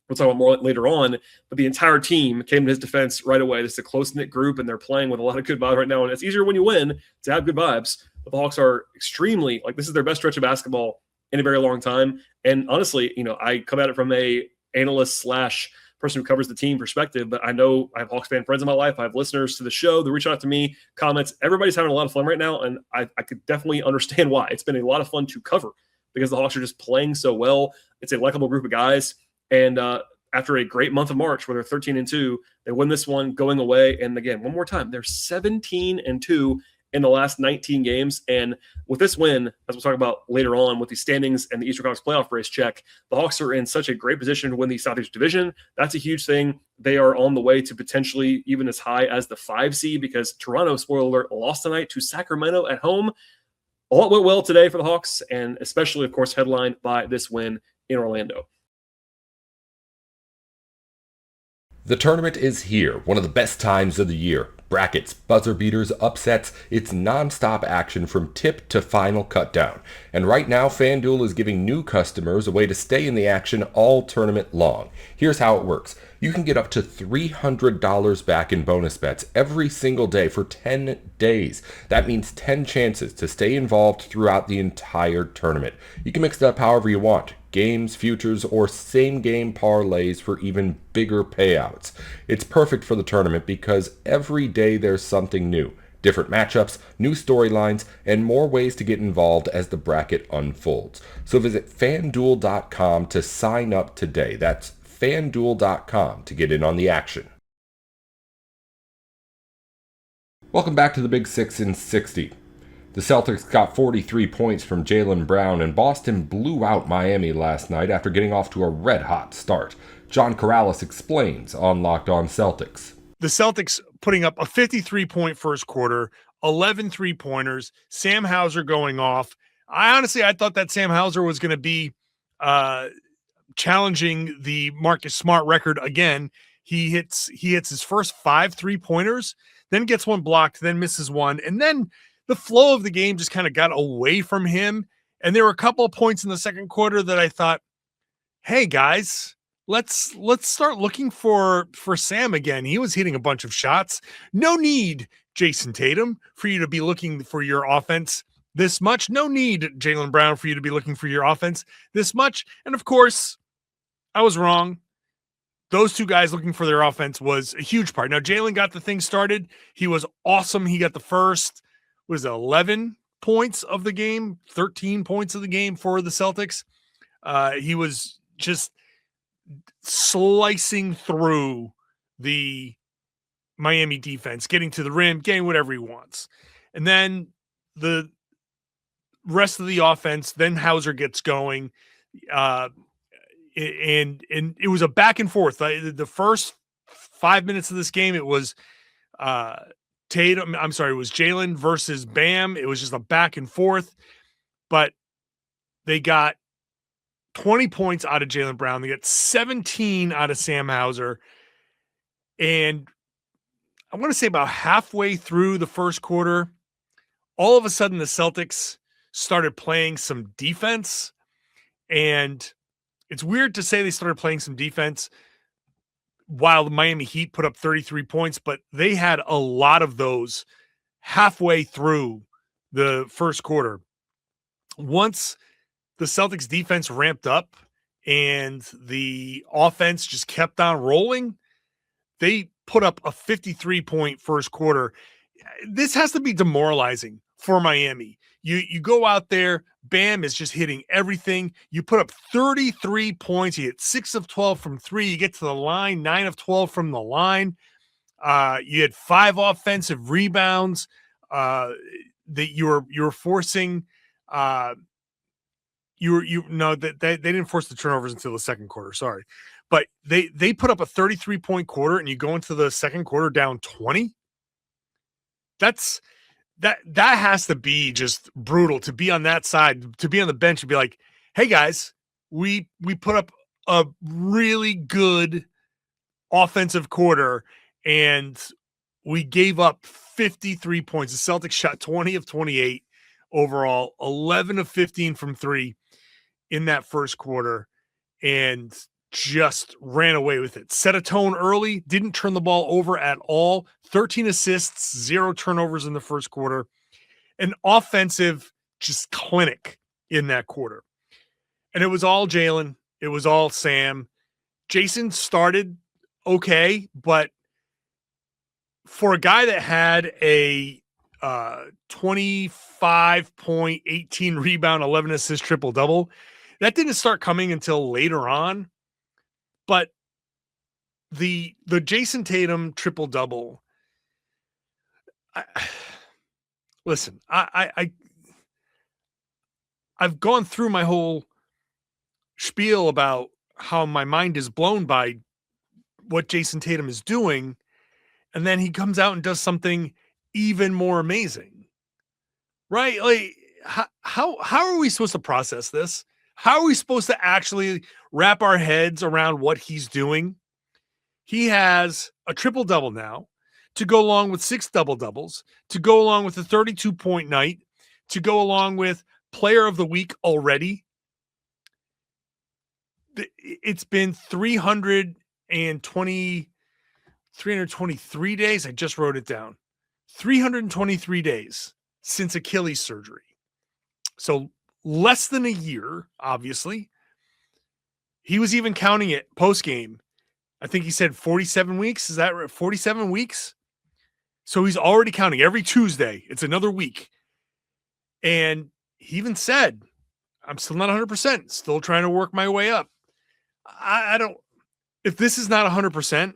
We'll talk about more later on, but the entire team came to his defense right away. This is a close-knit group, and they're playing with a lot of good vibes right now, and it's easier when you win to have good vibes. But the Hawks are extremely, this is their best stretch of basketball in a very long time. And honestly, I come at it from a analyst / person who covers the team perspective, but I know I have Hawks fan friends in my life. I have listeners to the show that reach out to me, comments. Everybody's having a lot of fun right now, and I could definitely understand why. It's been a lot of fun to cover because the Hawks are just playing so well. It's a likable group of guys. And after a great month of March where they're 13-2, they win this one going away. And again, one more time, they're 17-2 in the last 19 games. And with this win, as we'll talk about later on with the standings and the Eastern Conference playoff race check, the Hawks are in such a great position to win the Southeast Division. That's a huge thing. They are on the way to potentially even as high as the 5 seed because Toronto, spoiler alert, lost tonight to Sacramento at home. A lot went well today for the Hawks, and especially, of course, headlined by this win in Orlando. The tournament is here, one of the best times of the year. Brackets, buzzer beaters, upsets, it's non-stop action from tip to final cutdown. And right now, FanDuel is giving new customers a way to stay in the action all tournament long. Here's how it works. You can get up to $300 back in bonus bets every single day for 10 days. That means 10 chances to stay involved throughout the entire tournament. You can mix it up however you want. Games, futures, or same-game parlays for even bigger payouts. It's perfect for the tournament because every day there's something new. Different matchups, new storylines, and more ways to get involved as the bracket unfolds. So visit FanDuel.com to sign up today. That's FanDuel.com to get in on the action. Welcome back to the Big Six in 60. The Celtics got 43 points from Jaylen Brown, and Boston blew out Miami last night after getting off to a red-hot start. John Corrales explains on Locked On Celtics. The Celtics putting up a 53-point first quarter, 11 three-pointers, Sam Hauser going off. I thought that Sam Hauser was going to be challenging the Marcus Smart record again. He hits his first 5 3-pointers, then gets one blocked, then misses one, and then the flow of the game just kind of got away from him. And there were a couple of points in the second quarter that I thought, hey guys, let's start looking for Sam again. He was hitting a bunch of shots. No need, Jason Tatum, for you to be looking for your offense this much. No need, Jaylen Brown, for you to be looking for your offense this much. And of course, I was wrong. Those two guys looking for their offense was a huge part. Now, Jaylen got the thing started. He was awesome. He got the first, 11 points of the game, 13 points of the game for the Celtics. He was just slicing through the Miami defense, getting to the rim, getting whatever he wants. And then the rest of the offense, then Hauser gets going. And it was a back and forth. The first 5 minutes of this game, it was it was Jaylen versus Bam. It was just a back and forth, but they got 20 points out of Jaylen Brown. They got 17 out of Sam Hauser. And I want to say about halfway through the first quarter, all of a sudden the Celtics started playing some defense. And it's weird to say they started playing some defense while the Miami Heat put up 33 points, but they had a lot of those halfway through the first quarter. Once the Celtics defense ramped up and the offense just kept on rolling, they put up a 53-point first quarter. This has to be demoralizing for Miami. You go out there, Bam is just hitting everything. You put up 33 points. You hit 6 of 12 from 3. You get to the line, 9 of 12 from the line. You had 5 offensive rebounds that you were forcing. They didn't force the turnovers until the second quarter. Sorry, but they put up a 33-point quarter, and you go into the second quarter down 20. That has to be just brutal to be on that side, to be on the bench and be like, hey guys, we put up a really good offensive quarter and we gave up 53 points. The Celtics shot 20 of 28 overall, 11 of 15 from 3 in that first quarter, and just ran away with it. Set a tone early, didn't turn the ball over at all. 13 assists, 0 turnovers in the first quarter. An offensive just clinic in that quarter. And it was all Jaylen. It was all Sam. Jason started okay, but for a guy that had a 25 point, 18 rebound, 11 assist, triple-double, that didn't start coming until later on. But the Jason Tatum triple-double, listen, I've gone through my whole spiel about how my mind is blown by what Jason Tatum is doing, and then he comes out and does something even more amazing, right? Like, how are we supposed to process this? How are we supposed to actually wrap our heads around what he's doing? He has a triple-double now, to go along with 6 double-doubles, to go along with a 32-point night, to go along with player of the week already. It's been 323 days. I just wrote it down. 323 days since Achilles surgery. So less than a year, obviously. He was even counting it post-game. I think he said 47 weeks. Is that right? 47 weeks? So he's already counting every Tuesday. It's another week. And he even said, I'm still not 100%, still trying to work my way up. I don't, if this is not 100%,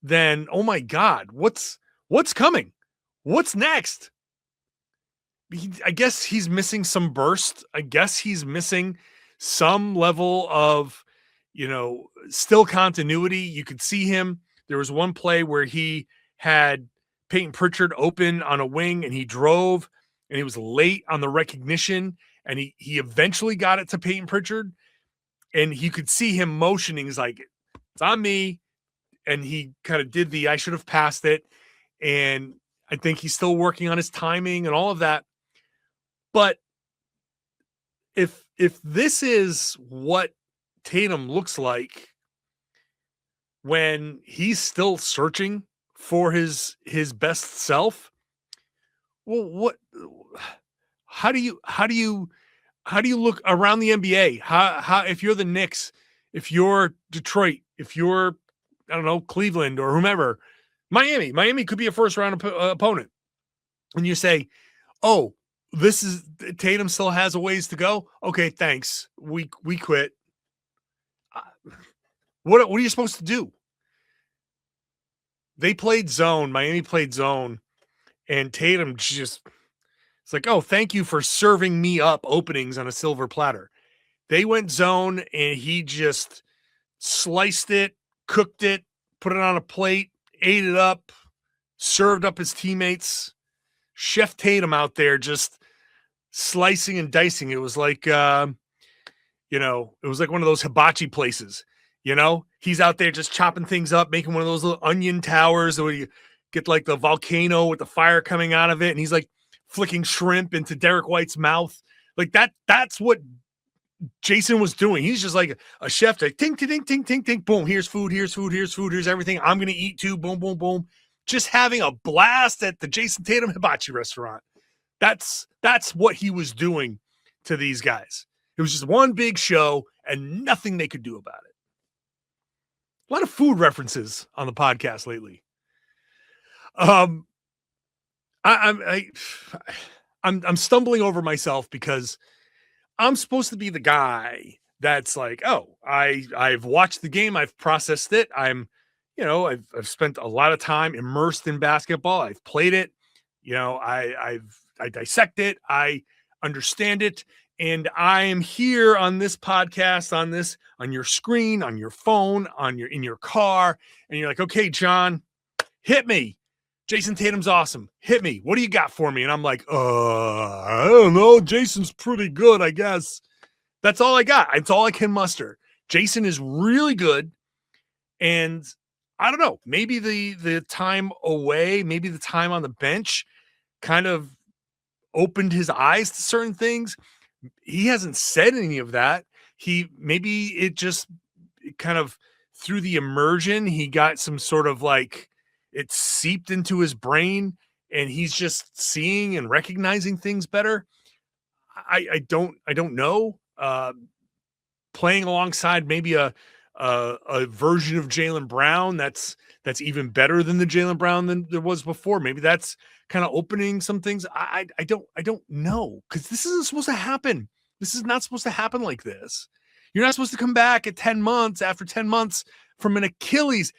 then, oh my God, what's coming? What's next? I guess he's missing some burst. I guess he's missing some level of, still continuity. You could see him. There was one play where he had Peyton Pritchard open on a wing and he drove and he was late on the recognition and he eventually got it to Peyton Pritchard and you could see him motioning. He's like, it's on me. And he kind of did I should have passed it. And I think he's still working on his timing and all of that. But if this is what Tatum looks like when he's still searching for his best self, well, how do you look around the NBA? How if you're the Knicks, if you're Detroit, if you're, I don't know, Cleveland or whomever, Miami could be a first round opponent. And you say, oh, this is Tatum still has a ways to go. Okay, thanks. We quit. What are you supposed to do? They played zone. Miami played zone, and Tatum it's like, oh, thank you for serving me up openings on a silver platter. They went zone, and he just sliced it, cooked it, put it on a plate, ate it up, served up his teammates. Chef Tatum out there just slicing and dicing. It was like, it was like one of those hibachi places. He's out there just chopping things up, making one of those little onion towers where you get like the volcano with the fire coming out of it. And he's like flicking shrimp into Derek White's mouth. Like that's what Jason was doing. He's just like a chef, like ting, ting, ting, ting, ting, boom. Here's food, here's food, here's food, here's everything. I'm going to eat too. Boom, boom, boom. Just having a blast at the Jason Tatum hibachi restaurant. That's what he was doing to these guys. It was just one big show and nothing they could do about it. A lot of food references on the podcast lately. I'm stumbling over myself because I'm supposed to be the guy that's like, oh, I've watched the game, I've processed it, I've spent a lot of time immersed in basketball, I've played it, I dissect it, I understand it. And I am here on this podcast, on your screen, on your phone, in your car. And you're like, okay, John, hit me. Jason Tatum's awesome. Hit me. What do you got for me? And I'm like, I don't know. Jason's pretty good, I guess. That's all I got. It's all I can muster. Jason is really good. And I don't know, maybe the time away, maybe the time on the bench kind of opened his eyes to certain things. He hasn't said any of that. It kind of through the immersion, he got some sort of like it seeped into his brain and he's just seeing and recognizing things better. I don't know. Playing alongside maybe a version of Jaylen Brown that's even better than the Jaylen Brown than there was before. Maybe that's kind of opening some things. I don't know, because this isn't supposed to happen. This is not supposed to happen like this. You're not supposed to come back at 10 months after 10 months from an Achilles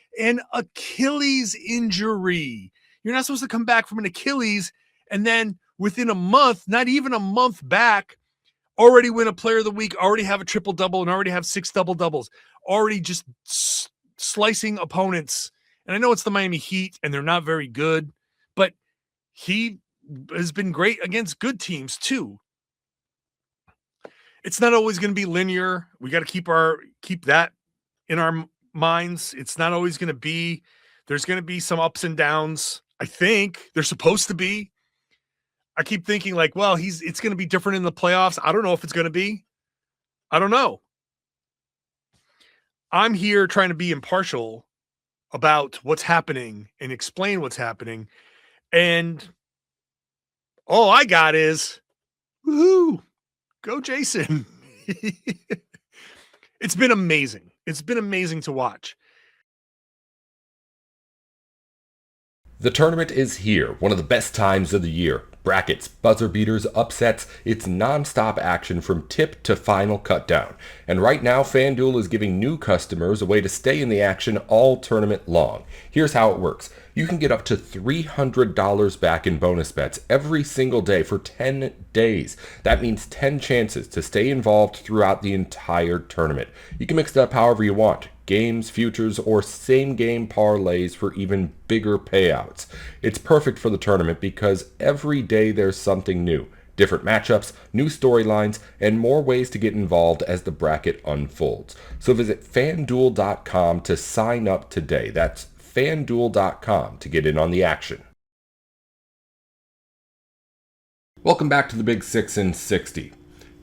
injury. You're not supposed to come back from an Achilles and then within a month, not even a month back, already win a player of the week, already have a triple double and already have 6 double doubles, already just slicing opponents. And I know it's the Miami Heat and they're not very good, but he has been great against good teams too. It's not always going to be linear. We got to keep that in our minds. It's not always going to be, there's going to be some ups and downs. I think they're supposed to be. I keep thinking like, well, it's going to be different in the playoffs. I don't know if it's going to be. I don't know. I'm here trying to be impartial about what's happening and explain what's happening. And all I got is, woohoo, go Jason. It's been amazing. It's been amazing to watch. The tournament is here, one of the best times of the year. Brackets, buzzer beaters, upsets, it's non-stop action from tip to final cutdown. And right now, FanDuel is giving new customers a way to stay in the action all tournament long. Here's how it works. You can get up to $300 back in bonus bets every single day for 10 days. That means 10 chances to stay involved throughout the entire tournament. You can mix it up however you want. Games, futures, or same-game parlays for even bigger payouts. It's perfect for the tournament because every day there's something new. Different matchups, new storylines, and more ways to get involved as the bracket unfolds. So visit FanDuel.com to sign up today. That's FanDuel.com to get in on the action. Welcome back to the Big 6 in 60.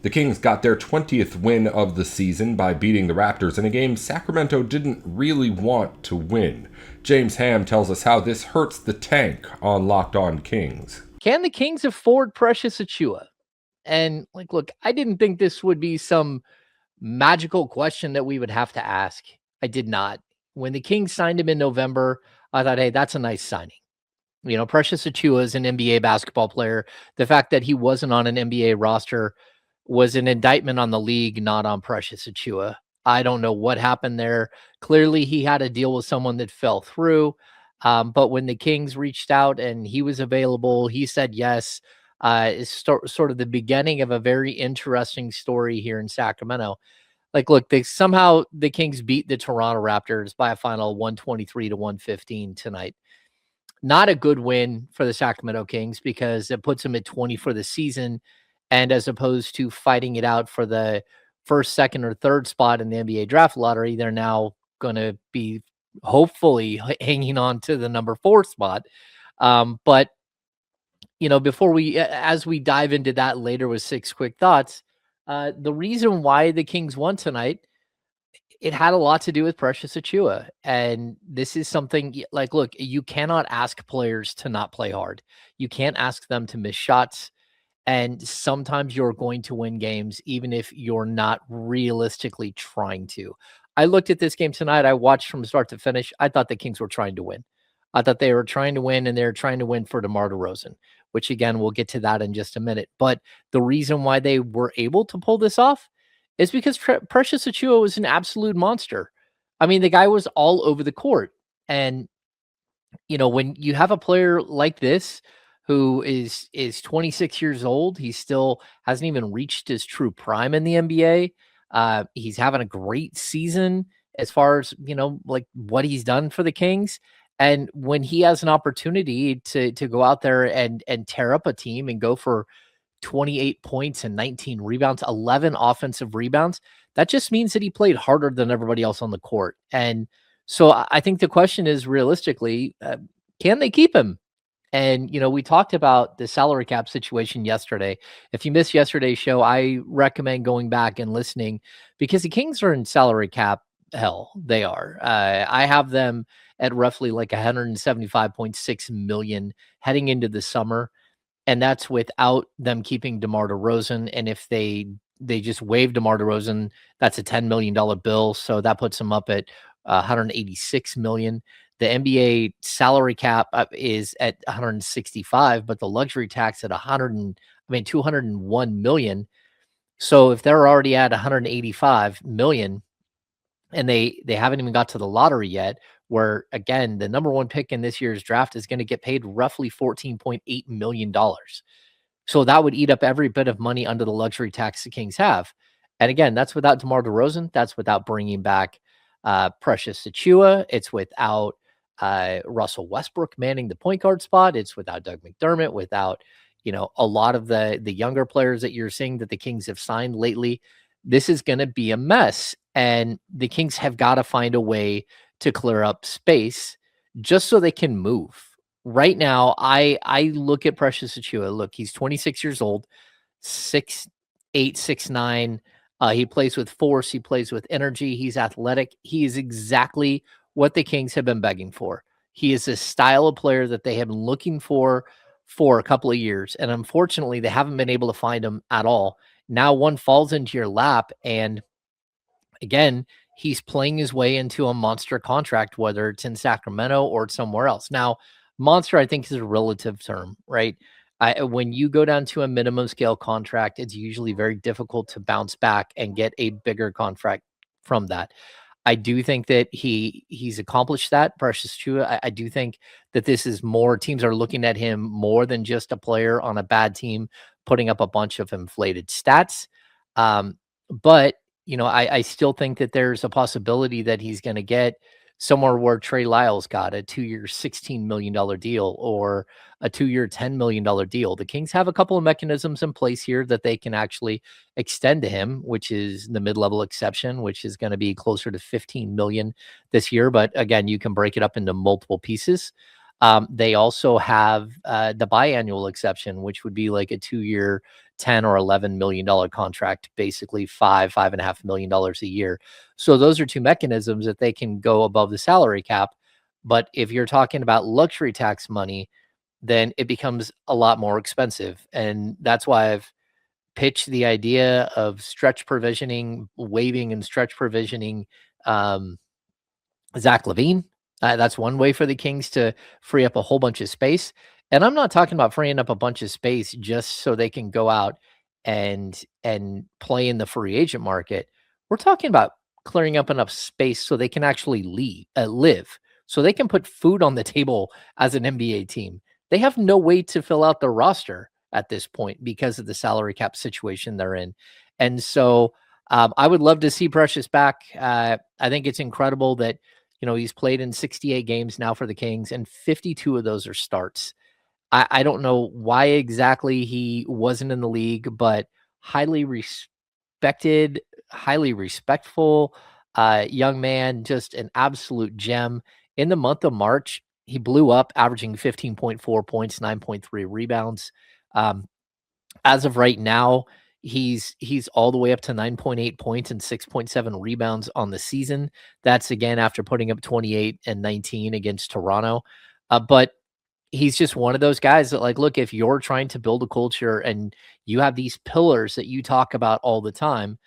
The Kings got their 20th win of the season by beating the Raptors in a game Sacramento didn't really want to win. James Ham tells us how this hurts the tank on Locked On Kings. Can the Kings afford Precious Achiuwa? And look, I didn't think this would be some magical question that we would have to ask. I did not. When the Kings signed him in November, I thought, hey, that's a nice signing. You know, Precious Achiuwa is an NBA basketball player. The fact that he wasn't on an NBA roster was an indictment on the league, not on Precious Achiuwa. I don't know what happened there. Clearly, he had a deal with someone that fell through. But when the Kings reached out and he was available, he said yes. It's sort of the beginning of a very interesting story here in Sacramento. Look, somehow the Kings beat the Toronto Raptors by a final 123-115 tonight. Not a good win for the Sacramento Kings because it puts them at 20 for the season. And as opposed to fighting it out for the first, second, or third spot in the NBA draft lottery, they're now going to be hopefully hanging on to the number 4 spot. But, you know, as we dive into that later with 6 quick thoughts, the reason why the Kings won tonight, it had a lot to do with Precious Achiuwa. And this is something look, you cannot ask players to not play hard. You can't ask them to miss shots. And sometimes you're going to win games, even if you're not realistically trying to. I looked at this game tonight. I watched from start to finish. I thought the Kings were trying to win. I thought they were trying to win, and they're trying to win for DeMar DeRozan, which, again, we'll get to that in just a minute. But the reason why they were able to pull this off is because Precious Achiuwa was an absolute monster. I mean, the guy was all over the court. And, you know, when you have a player like this, who is 26 years old. He still hasn't even reached his true prime in the NBA. He's having a great season as far as, you know, what he's done for the Kings. And when he has an opportunity to go out there and tear up a team and go for 28 points and 19 rebounds, 11 offensive rebounds, that just means that he played harder than everybody else on the court. And so I think the question is realistically, can they keep him? And, you know, we talked about the salary cap situation yesterday. If you missed yesterday's show, I recommend going back and listening because the Kings are in salary cap hell. They are. I have them at roughly $175.6 million heading into the summer. And that's without them keeping DeMar DeRozan. And if they just waive DeMar DeRozan, that's a $10 million bill. So that puts them up at $186 million. The NBA salary cap is at 165, but the luxury tax at 201 million. So if they're already at 185 million and they haven't even got to the lottery yet, where again, the number 1 pick in this year's draft is going to get paid roughly $14.8 million. So that would eat up every bit of money under the luxury tax the Kings have. And again, that's without DeMar DeRozan. That's without bringing back Precious Achiuwa. It's without Russell Westbrook manning the point guard spot. It's without Doug McDermott, without, you know, a lot of the younger players that you're seeing that the Kings have signed lately. This is going to be a mess. And the Kings have got to find a way to clear up space just so they can move. right now, I look at Precious Achiuwa. Look, he's 26 years old, 6'8", 6'9". He plays with force. He plays with energy. He's athletic. He is exactly what the Kings have been begging for. He is a style of player that they have been looking for a couple of years, and unfortunately, they haven't been able to find him at all. Now one falls into your lap, and again, he's playing his way into a monster contract, whether it's in Sacramento or somewhere else. Now, monster, I think, is a relative term, right? When you go down to a minimum scale contract, it's usually very difficult to bounce back and get a bigger contract from that. I do think that he's accomplished that. Precious Chua. I do think that this is more teams are looking at him more than just a player on a bad team putting up a bunch of inflated stats. But I still think that there's a possibility that he's going to get somewhere where Trey Lyles got a 2-year, $16 million deal or a 2-year, $10 million deal. The Kings have a couple of mechanisms in place here that they can actually extend to him, which is the mid-level exception, which is going to be closer to $15 million this year. But again, you can break it up into multiple pieces. They also have the biannual exception, which would be like a 2-year, $10 or $11 million contract, basically $5.5 million a year. So those are two mechanisms that they can go above the salary cap. But if you're talking about luxury tax money, then it becomes a lot more expensive. And that's why I've pitched the idea of stretch provisioning, waiving and stretch provisioning Zach LaVine. That's one way for the Kings to free up a whole bunch of space. And I'm not talking about freeing up a bunch of space just so they can go out and play in the free agent market. We're talking about clearing up enough space so they can actually live, so they can put food on the table as an NBA team. They have no way to fill out the roster at this point because of the salary cap situation they're in. And so I would love to see Precious back. I think it's incredible that he's played in 68 games now for the Kings, and 52 of those are starts. I don't know why exactly he wasn't in the league, but highly respected, highly respectful young man, just an absolute gem. In the month of March, he blew up, averaging 15.4 points, 9.3 rebounds. As of right now, he's all the way up to 9.8 points and 6.7 rebounds on the season. That's again after putting up 28 and 19 against Toronto. But he's just one of those guys that, like, look, if you're trying to build a culture and you have these pillars that you talk about all the time,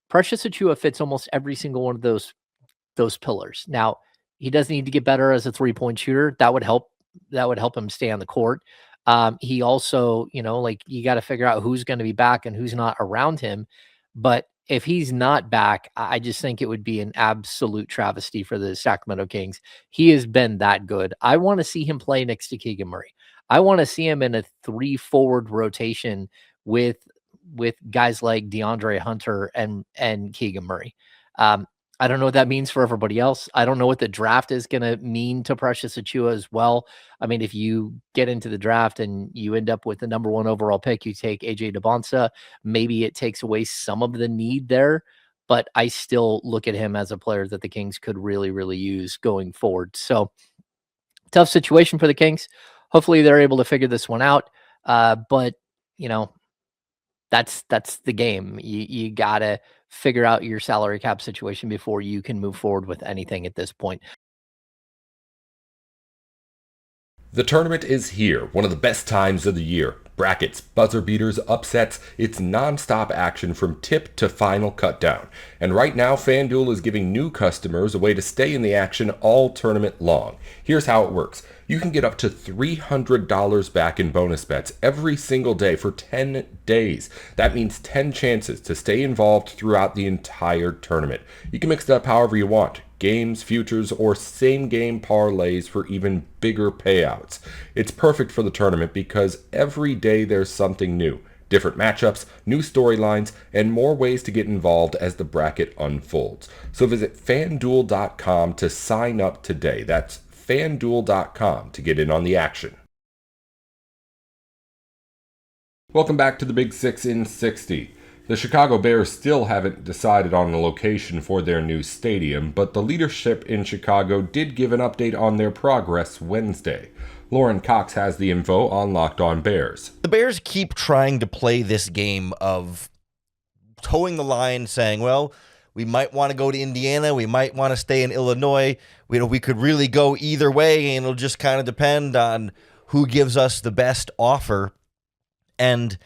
Precious Achiuwa fits almost every single one of those pillars. Now, he does need to get better as a 3-point shooter. That would help him stay on the court. He also, you got to figure out who's going to be back and who's not around him. But if he's not back, I just think it would be an absolute travesty for the Sacramento Kings. He has been that good. I want to see him play next to Keegan Murray. I want to see him in a 3-forward rotation with guys like DeAndre Hunter and Keegan Murray. I don't know what that means for everybody else. I don't know what the draft is going to mean to Precious Achiuwa as well. I mean, if you get into the draft and you end up with the number 1 overall pick, you take AJ DeBonsa, maybe it takes away some of the need there, but I still look at him as a player that the Kings could really, really use going forward. So tough situation for the Kings. Hopefully they're able to figure this one out. But that's the game. You gotta figure out your salary cap situation before you can move forward with anything at this point. The tournament is here, one of the best times of the year. Brackets, buzzer beaters, upsets, it's non-stop action from tip to final cutdown. And right now, FanDuel is giving new customers a way to stay in the action all tournament long. Here's how it works. You can get up to $300 back in bonus bets every single day for 10 days. That means 10 chances to stay involved throughout the entire tournament. You can mix it up however you want. Games, futures, or same-game parlays for even bigger payouts. It's perfect for the tournament because every day there's something new. Different matchups, new storylines, and more ways to get involved as the bracket unfolds. So visit FanDuel.com to sign up today. That's FanDuel.com to get in on the action. Welcome back to the Big Six in 60. The Chicago Bears still haven't decided on a location for their new stadium, but the leadership in Chicago did give an update on their progress Wednesday. Lauren Cox has the info on Locked On Bears. The Bears keep trying to play this game of towing the line, saying, well, we might want to go to Indiana, we might want to stay in Illinois. We could really go either way, and it'll just kind of depend on who gives us the best offer. And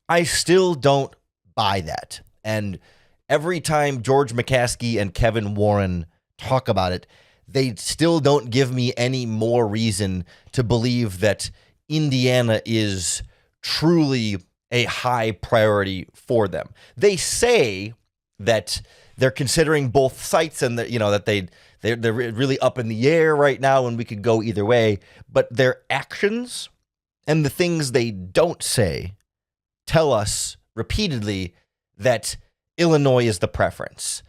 I still don't buy that. And every time George McCaskey and Kevin Warren talk about it, they still don't give me any more reason to believe that Indiana is truly a high priority for them. They say that they're considering both sites and that, that they're really up in the air right now and we could go either way, but their actions and the things they don't say tell us repeatedly that Illinois is the preference.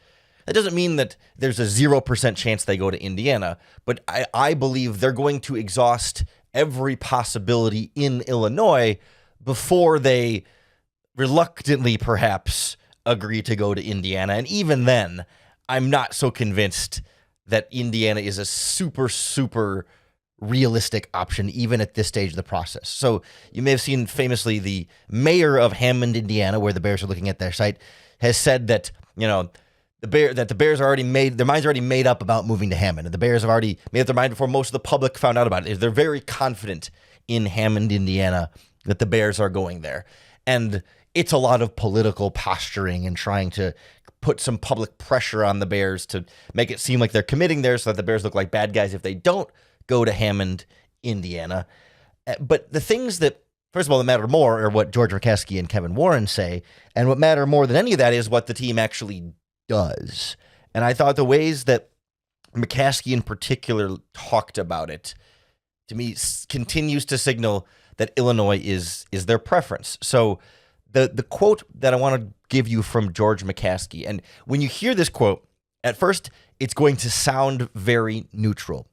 That doesn't mean that there's a 0% chance they go to Indiana, but I believe they're going to exhaust every possibility in Illinois before they reluctantly perhaps agree to go to Indiana. And even then, I'm not so convinced that Indiana is a super, super realistic option, even at this stage of the process. So you may have seen famously the mayor of Hammond, Indiana, where the Bears are looking at their site, has said that, the Bears are already their minds are already made up about moving to Hammond. And the Bears have already made up their mind before most of the public found out about it. They're very confident in Hammond, Indiana, that the Bears are going there. And it's a lot of political posturing and trying to put some public pressure on the Bears to make it seem like they're committing there so that the Bears look like bad guys if they don't go to Hammond, Indiana. But the things that, first of all, that matter more are what George McCaskey and Kevin Warren say. And what matter more than any of that is what the team actually does. And I thought the ways that McCaskey in particular talked about it, to me, continues to signal that Illinois is their preference. So the quote that I want to give you from George McCaskey, and when you hear this quote, at first, it's going to sound very neutral.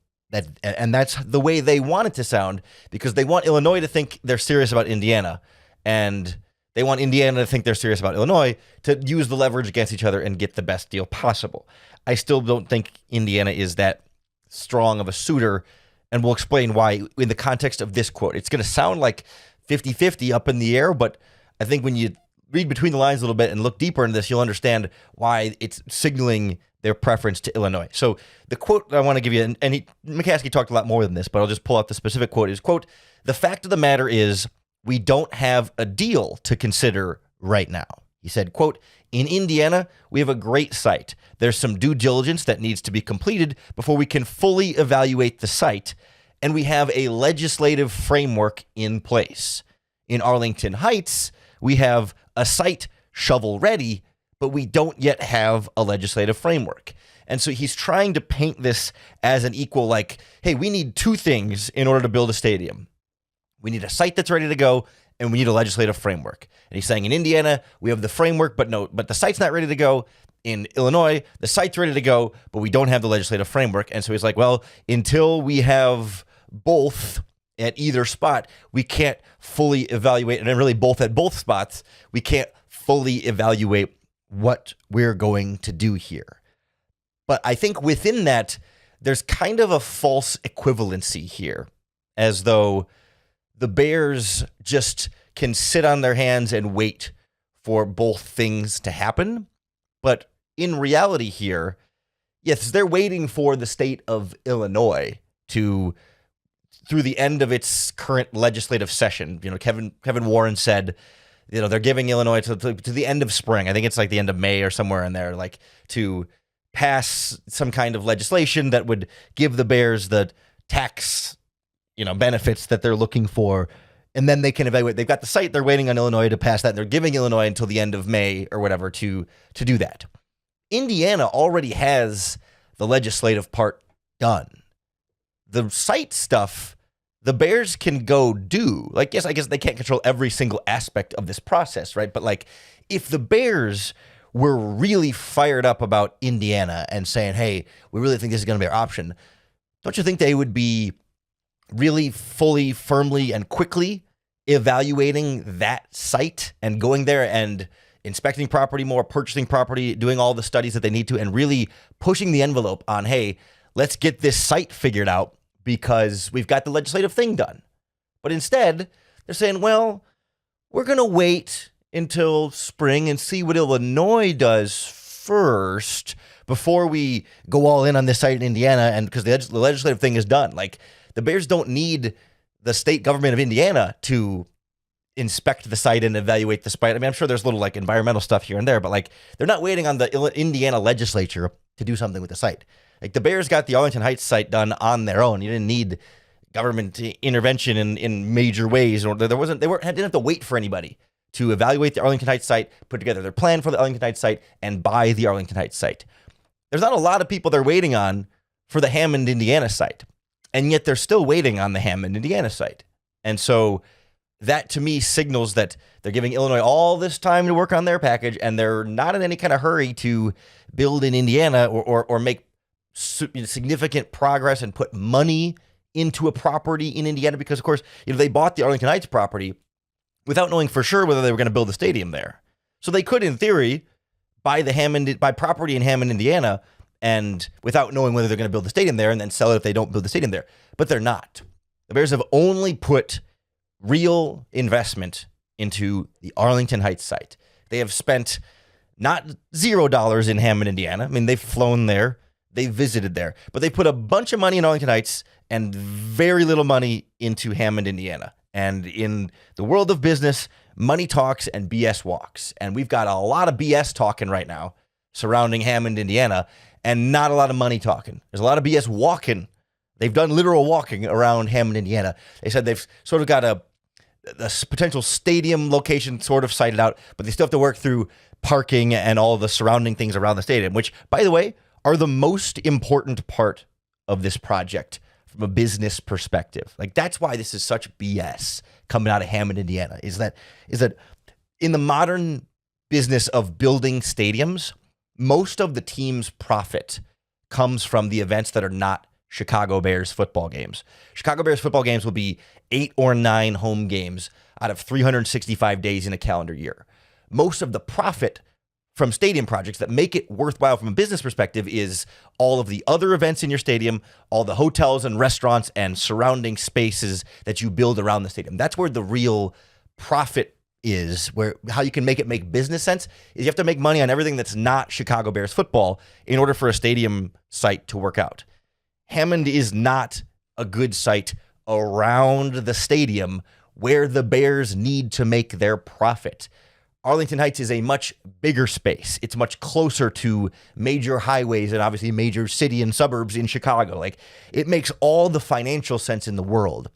And that's the way they want it to sound, because they want Illinois to think they're serious about Indiana, and they want Indiana to think they're serious about Illinois to use the leverage against each other and get the best deal possible. I still don't think Indiana is that strong of a suitor, and we'll explain why in the context of this quote. It's going to sound like 50-50 up in the air, but I think when you read between the lines a little bit and look deeper into this, you'll understand why it's signaling their preference to Illinois. So the quote I want to give you, and McCaskey talked a lot more than this, but I'll just pull out the specific quote, is, quote, "The fact of the matter is we don't have a deal to consider right now." He said, quote, "In Indiana, we have a great site. There's some due diligence that needs to be completed before we can fully evaluate the site, and we have a legislative framework in place. In Arlington Heights, we have a site shovel ready, but we don't yet have a legislative framework." And so he's trying to paint this as an equal, like, hey, we need two things in order to build a stadium. We need a site that's ready to go, and we need a legislative framework. And he's saying in Indiana, we have the framework, but the site's not ready to go. In Illinois, the site's ready to go, but we don't have the legislative framework. And so he's like, well, until we have both at either spot, we can't fully evaluate, and then really both at both spots, we can't fully evaluate what we're going to do here. But I think within that, there's kind of a false equivalency here, as though the Bears just can sit on their hands and wait for both things to happen. But in reality here, yes, they're waiting for the state of Illinois to, through the end of its current legislative session. Kevin Warren said, they're giving Illinois to the end of spring. I think it's like the end of May or somewhere in there, like to pass some kind of legislation that would give the Bears the tax, benefits that they're looking for. And then they can evaluate. They've got the site. They're waiting on Illinois to pass that. And they're giving Illinois until the end of May or whatever to do that. Indiana already has the legislative part done. The site stuff, the Bears can go do. Like, yes, I guess they can't control every single aspect of this process, right? But like, if the Bears were really fired up about Indiana and saying, hey, we really think this is going to be our option, don't you think they would be really fully, firmly, and quickly evaluating that site and going there and inspecting property more, purchasing property, doing all the studies that they need to, and really pushing the envelope on, hey, let's get this site figured out because we've got the legislative thing done. But instead, they're saying, well, we're going to wait until spring and see what Illinois does first before we go all in on this site in Indiana, and because the legislative thing is done. Like, the Bears don't need the state government of Indiana to inspect the site and evaluate the site. I mean, I'm sure there's little like environmental stuff here and there, but like they're not waiting on the Indiana legislature to do something with the site. Like, the Bears got the Arlington Heights site done on their own. You didn't need government intervention in major ways, or didn't have to wait for anybody to evaluate the Arlington Heights site, put together their plan for the Arlington Heights site, and buy the Arlington Heights site. There's not a lot of people they're waiting on for the Hammond, Indiana site, and yet they're still waiting on the Hammond, Indiana site. And so that to me signals that they're giving Illinois all this time to work on their package, and they're not in any kind of hurry to build in Indiana or make significant progress and put money into a property in Indiana, because of course, they bought the Arlington Heights property without knowing for sure whether they were going to build a stadium there. So they could, in theory, buy property in Hammond, Indiana, and without knowing whether they're going to build the stadium there, and then sell it if they don't build the stadium there. But they're not. The Bears have only put real investment into the Arlington Heights site. They have spent not $0 in Hammond, Indiana. I mean, they've flown there. They visited there. But they put a bunch of money in Arlington Heights and very little money into Hammond, Indiana. And in the world of business, money talks and BS walks. And we've got a lot of BS talking right now surrounding Hammond, Indiana, and not a lot of money talking. There's a lot of BS walking. They've done literal walking around Hammond, Indiana. They said they've sort of got a potential stadium location sort of sited out, but they still have to work through parking and all the surrounding things around the stadium, which, by the way, are the most important part of this project from a business perspective. Like, that's why this is such BS coming out of Hammond, Indiana, is that in the modern business of building stadiums, most of the team's profit comes from the events that are not Chicago Bears football games. Chicago Bears football games will be 8 or 9 home games out of 365 days in a calendar year. Most of the profit from stadium projects that make it worthwhile from a business perspective is all of the other events in your stadium, all the hotels and restaurants and surrounding spaces that you build around the stadium. That's where the real profit is, where how you can make it make business sense is you have to make money on everything that's not Chicago Bears football in order for a stadium site to work out. Hammond is not a good site around the stadium where the Bears need to make their profit. Arlington Heights is a much bigger space. It's much closer to major highways and obviously major city and suburbs in Chicago. Like, it makes all the financial sense in the world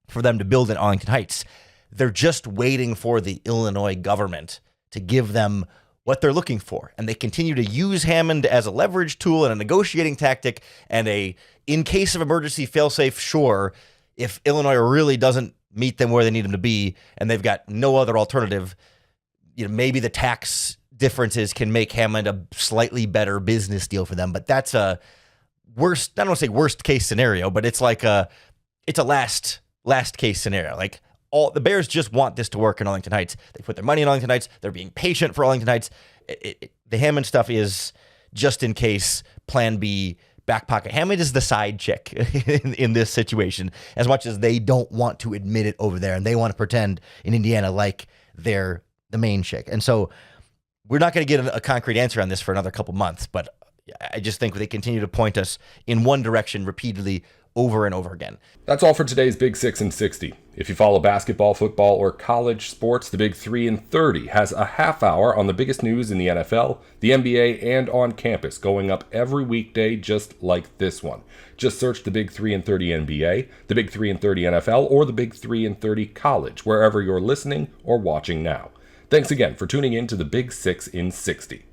for them to build in Arlington Heights. They're just waiting for the Illinois government to give them what they're looking for. And they continue to use Hammond as a leverage tool and a negotiating tactic and in case of emergency, fail-safe, sure, if Illinois really doesn't meet them where they need them to be and they've got no other alternative, maybe the tax differences can make Hammond a slightly better business deal for them. But that's a worst, I don't want to say worst case scenario, but it's like it's a last case scenario. Like, all the Bears just want this to work in Arlington Heights. They put their money in Arlington Heights. They're being patient for Arlington Heights. The Hammond stuff is just in case plan B, back pocket. Hammond is the side chick in this situation, as much as they don't want to admit it over there. And they want to pretend in Indiana like they're the main chick. And so we're not going to get a concrete answer on this for another couple months, but I just think they continue to point us in one direction repeatedly over and over again. That's all for today's Big 6 and 60. If you follow basketball, football, or college sports, the Big 3 and 30 has a half hour on the biggest news in the NFL, the NBA, and on campus, going up every weekday just like this one. Just search the Big 3 and 30 NBA, the Big 3 and 30 NFL, or the Big 3 and 30 college, wherever you're listening or watching now. Thanks again for tuning in to the Big 6 in 60.